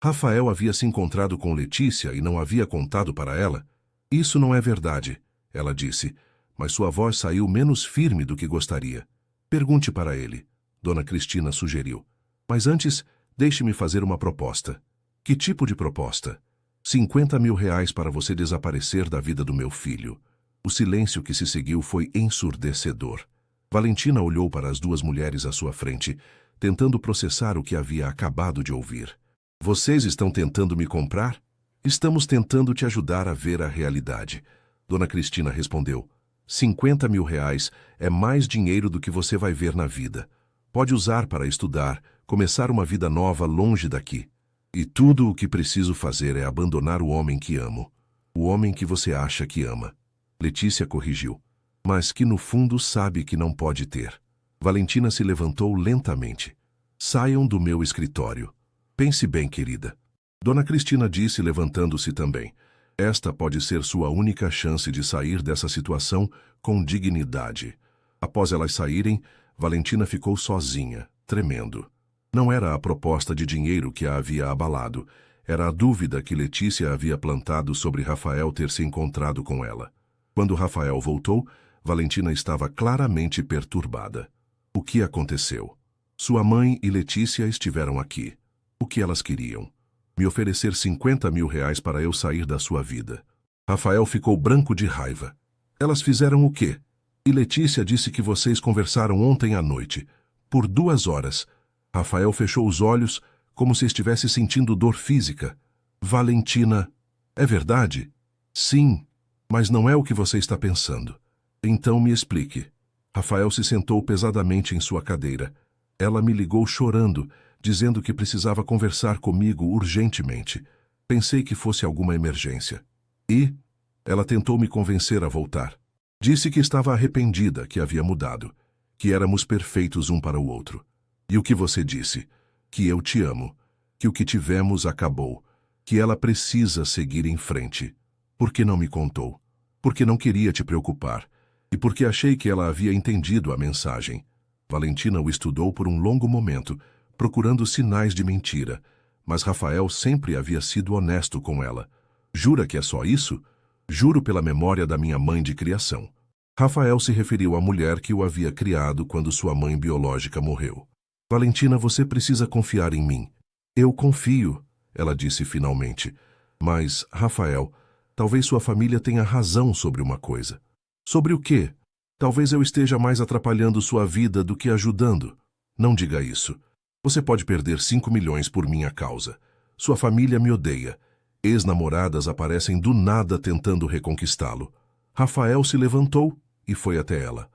Rafael havia se encontrado com Letícia e não havia contado para ela? Isso não é verdade, ela disse, mas sua voz saiu menos firme do que gostaria. Pergunte para ele, Dona Cristina sugeriu. Mas antes, deixe-me fazer uma proposta. Que tipo de proposta? 50 mil reais para você desaparecer da vida do meu filho. O silêncio que se seguiu foi ensurdecedor. Valentina olhou para as 2 mulheres à sua frente, tentando processar o que havia acabado de ouvir. Vocês estão tentando me comprar? Estamos tentando te ajudar a ver a realidade. Dona Cristina respondeu. 50 mil reais é mais dinheiro do que você vai ver na vida. Pode usar para estudar, começar uma vida nova longe daqui. E tudo o que preciso fazer é abandonar o homem que amo. O homem que você acha que ama. Letícia corrigiu. Mas que no fundo sabe que não pode ter. Valentina se levantou lentamente. Saiam do meu escritório. Pense bem, querida. Dona Cristina disse, levantando-se também. Esta pode ser sua única chance de sair dessa situação com dignidade. Após elas saírem, Valentina ficou sozinha, tremendo. Não era a proposta de dinheiro que a havia abalado. Era a dúvida que Letícia havia plantado sobre Rafael ter se encontrado com ela. Quando Rafael voltou, Valentina estava claramente perturbada. O que aconteceu? Sua mãe e Letícia estiveram aqui. O que elas queriam? Me oferecer 50 mil reais para eu sair da sua vida. Rafael ficou branco de raiva. Elas fizeram o quê? E Letícia disse que vocês conversaram ontem à noite. Por 2 horas. Rafael fechou os olhos, como se estivesse sentindo dor física. Valentina, é verdade? Sim, mas não é o que você está pensando. Então me explique. Rafael se sentou pesadamente em sua cadeira. Ela me ligou chorando, dizendo que precisava conversar comigo urgentemente. Pensei que fosse alguma emergência. E ela tentou me convencer a voltar. Disse que estava arrependida, que havia mudado, que éramos perfeitos um para o outro. E o que você disse? Que eu te amo, que o que tivemos acabou, que ela precisa seguir em frente. Por que não me contou? Porque não queria te preocupar, e porque achei que ela havia entendido a mensagem. Valentina o estudou por um longo momento, procurando sinais de mentira, mas Rafael sempre havia sido honesto com ela. Jura que é só isso? Juro pela memória da minha mãe de criação. Rafael se referiu à mulher que o havia criado quando sua mãe biológica morreu. Valentina, você precisa confiar em mim. Eu confio, ela disse finalmente. Mas, Rafael, talvez sua família tenha razão sobre uma coisa. Sobre o quê? Talvez eu esteja mais atrapalhando sua vida do que ajudando. Não diga isso. Você pode perder 5 milhões por minha causa. Sua família me odeia. Ex-namoradas aparecem do nada tentando reconquistá-lo. Rafael se levantou e foi até ela.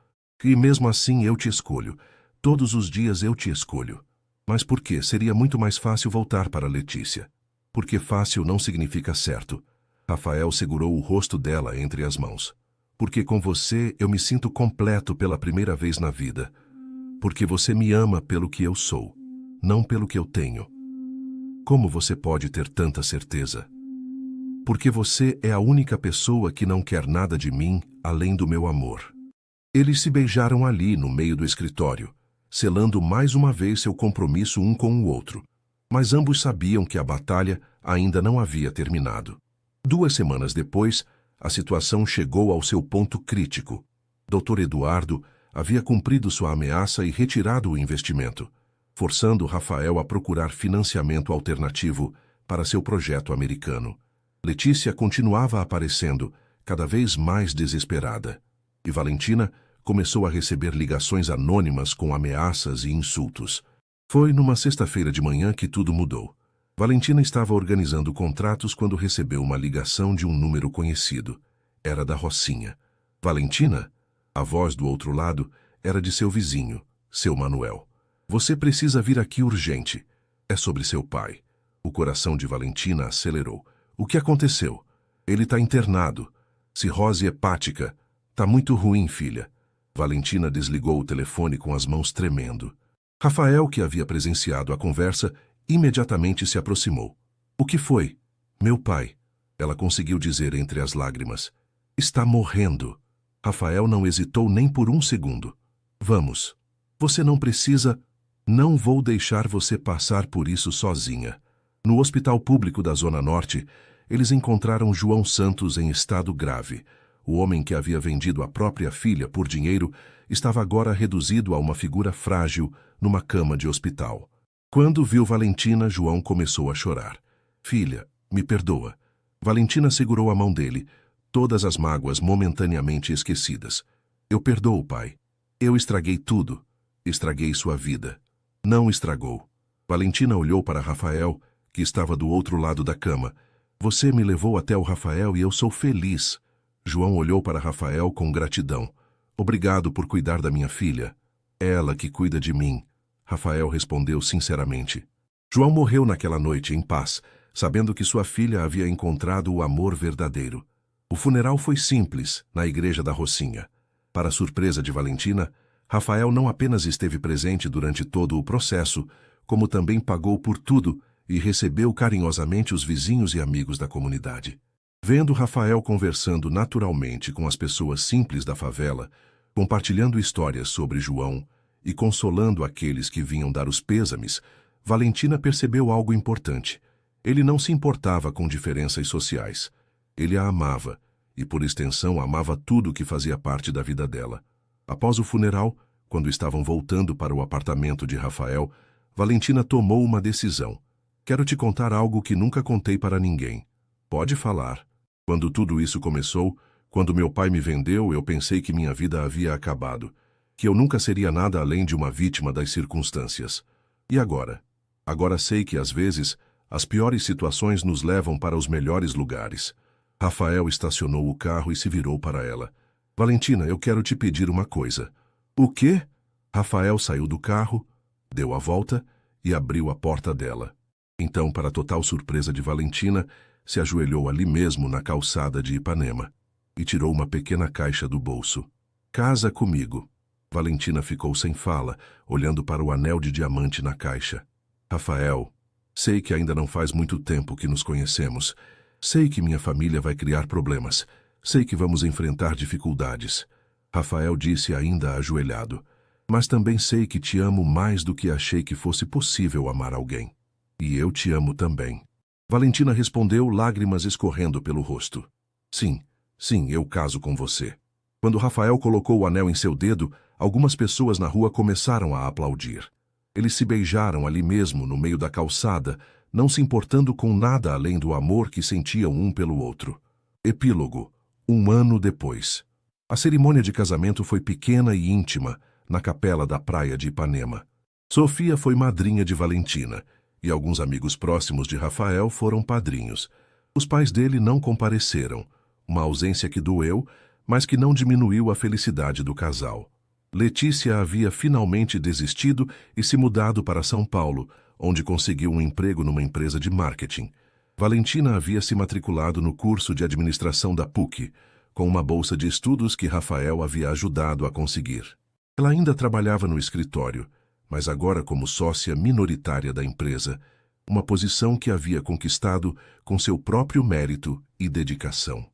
E mesmo assim eu te escolho. Todos os dias eu te escolho. Mas por que seria muito mais fácil voltar para Letícia? Porque fácil não significa certo. Rafael segurou o rosto dela entre as mãos. Porque com você eu me sinto completo pela primeira vez na vida. Porque você me ama pelo que eu sou, não pelo que eu tenho. Como você pode ter tanta certeza? Porque você é a única pessoa que não quer nada de mim além do meu amor. Eles se beijaram ali no meio do escritório, selando mais uma vez seu compromisso um com o outro. Mas ambos sabiam que a batalha ainda não havia terminado. 2 semanas depois, a situação chegou ao seu ponto crítico. Dr. Eduardo havia cumprido sua ameaça e retirado o investimento, forçando Rafael a procurar financiamento alternativo para seu projeto americano. Letícia continuava aparecendo, cada vez mais desesperada, e Valentina começou a receber ligações anônimas com ameaças e insultos. Foi numa sexta-feira de manhã que tudo mudou. Valentina estava organizando contratos quando recebeu uma ligação de um número conhecido. Era da Rocinha. Valentina? A voz do outro lado era de seu vizinho, seu Manuel. Você precisa vir aqui urgente. É sobre seu pai. O coração de Valentina acelerou. O que aconteceu? Ele está internado. Cirrose hepática. Tá muito ruim, filha. Valentina desligou o telefone com as mãos tremendo. Rafael, que havia presenciado a conversa, imediatamente se aproximou. O que foi? Meu pai. Ela conseguiu dizer entre as lágrimas. Está morrendo. Rafael não hesitou nem por um segundo. Vamos. Você não precisa... Não vou deixar você passar por isso sozinha. No hospital público da Zona Norte, eles encontraram João Santos em estado grave. O homem que havia vendido a própria filha por dinheiro estava agora reduzido a uma figura frágil numa cama de hospital. Quando viu Valentina, João começou a chorar. Filha, me perdoa. Valentina segurou a mão dele, todas as mágoas momentaneamente esquecidas. Eu perdoo, pai. Eu estraguei tudo. Estraguei sua vida. Não estragou. Valentina olhou para Rafael, que estava do outro lado da cama. Você me levou até o Rafael e eu sou feliz. João olhou para Rafael com gratidão. Obrigado por cuidar da minha filha. Ela que cuida de mim. Rafael respondeu sinceramente. João morreu naquela noite em paz, sabendo que sua filha havia encontrado o amor verdadeiro. O funeral foi simples, na igreja da Rocinha. Para surpresa de Valentina, Rafael não apenas esteve presente durante todo o processo, como também pagou por tudo e recebeu carinhosamente os vizinhos e amigos da comunidade. Vendo Rafael conversando naturalmente com as pessoas simples da favela, compartilhando histórias sobre João e consolando aqueles que vinham dar os pêsames, Valentina percebeu algo importante. Ele não se importava com diferenças sociais. Ele a amava, e por extensão amava tudo que fazia parte da vida dela. Após o funeral, quando estavam voltando para o apartamento de Rafael, Valentina tomou uma decisão. Quero te contar algo que nunca contei para ninguém. Pode falar. Quando tudo isso começou, quando meu pai me vendeu, eu pensei que minha vida havia acabado, que eu nunca seria nada além de uma vítima das circunstâncias. E agora? Agora sei que, às vezes, as piores situações nos levam para os melhores lugares. Rafael estacionou o carro e se virou para ela. Valentina, eu quero te pedir uma coisa. O quê? Rafael saiu do carro, deu a volta e abriu a porta dela. Então, para total surpresa de Valentina, se ajoelhou ali mesmo na calçada de Ipanema e tirou uma pequena caixa do bolso. Casa comigo. Valentina ficou sem fala, olhando para o anel de diamante na caixa. Rafael, sei que ainda não faz muito tempo que nos conhecemos. Sei que minha família vai criar problemas. Sei que vamos enfrentar dificuldades. Rafael disse ainda ajoelhado. Mas também sei que te amo mais do que achei que fosse possível amar alguém. E eu te amo também. Valentina respondeu, lágrimas escorrendo pelo rosto. Sim, eu caso com você. Quando Rafael colocou o anel em seu dedo, algumas pessoas na rua começaram a aplaudir. Eles se beijaram ali mesmo, no meio da calçada, não se importando com nada além do amor que sentiam um pelo outro. Epílogo. 1 ano depois. A cerimônia de casamento foi pequena e íntima, na capela da praia de Ipanema. Sofia foi madrinha de Valentina, e alguns amigos próximos de Rafael foram padrinhos. Os pais dele não compareceram, uma ausência que doeu, mas que não diminuiu a felicidade do casal. Letícia havia finalmente desistido e se mudado para São Paulo, onde conseguiu um emprego numa empresa de marketing. Valentina havia se matriculado no curso de administração da PUC, com uma bolsa de estudos que Rafael havia ajudado a conseguir. Ela ainda trabalhava no escritório, mas agora como sócia minoritária da empresa, uma posição que havia conquistado com seu próprio mérito e dedicação.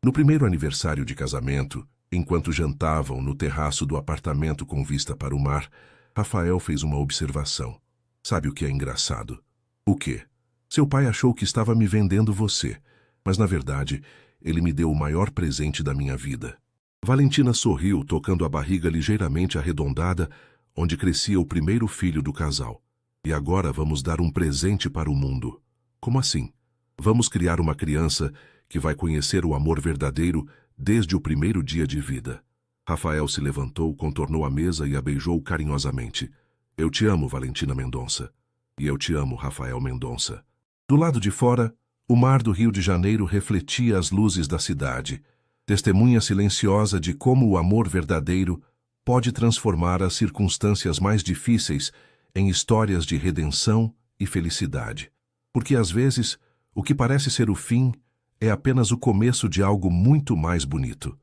No primeiro aniversário de casamento, enquanto jantavam no terraço do apartamento com vista para o mar, Rafael fez uma observação. Sabe o que é engraçado? O quê? Seu pai achou que estava me vendendo você, mas na verdade, ele me deu o maior presente da minha vida. Valentina sorriu, tocando a barriga ligeiramente arredondada, onde crescia o primeiro filho do casal. E agora vamos dar um presente para o mundo. Como assim? Vamos criar uma criança que vai conhecer o amor verdadeiro desde o primeiro dia de vida. Rafael se levantou, contornou a mesa e a beijou carinhosamente. Eu te amo, Valentina Mendonça. E eu te amo, Rafael Mendonça. Do lado de fora, o mar do Rio de Janeiro refletia as luzes da cidade, testemunha silenciosa de como o amor verdadeiro pode transformar as circunstâncias mais difíceis em histórias de redenção e felicidade. Porque às vezes, o que parece ser o fim é apenas o começo de algo muito mais bonito.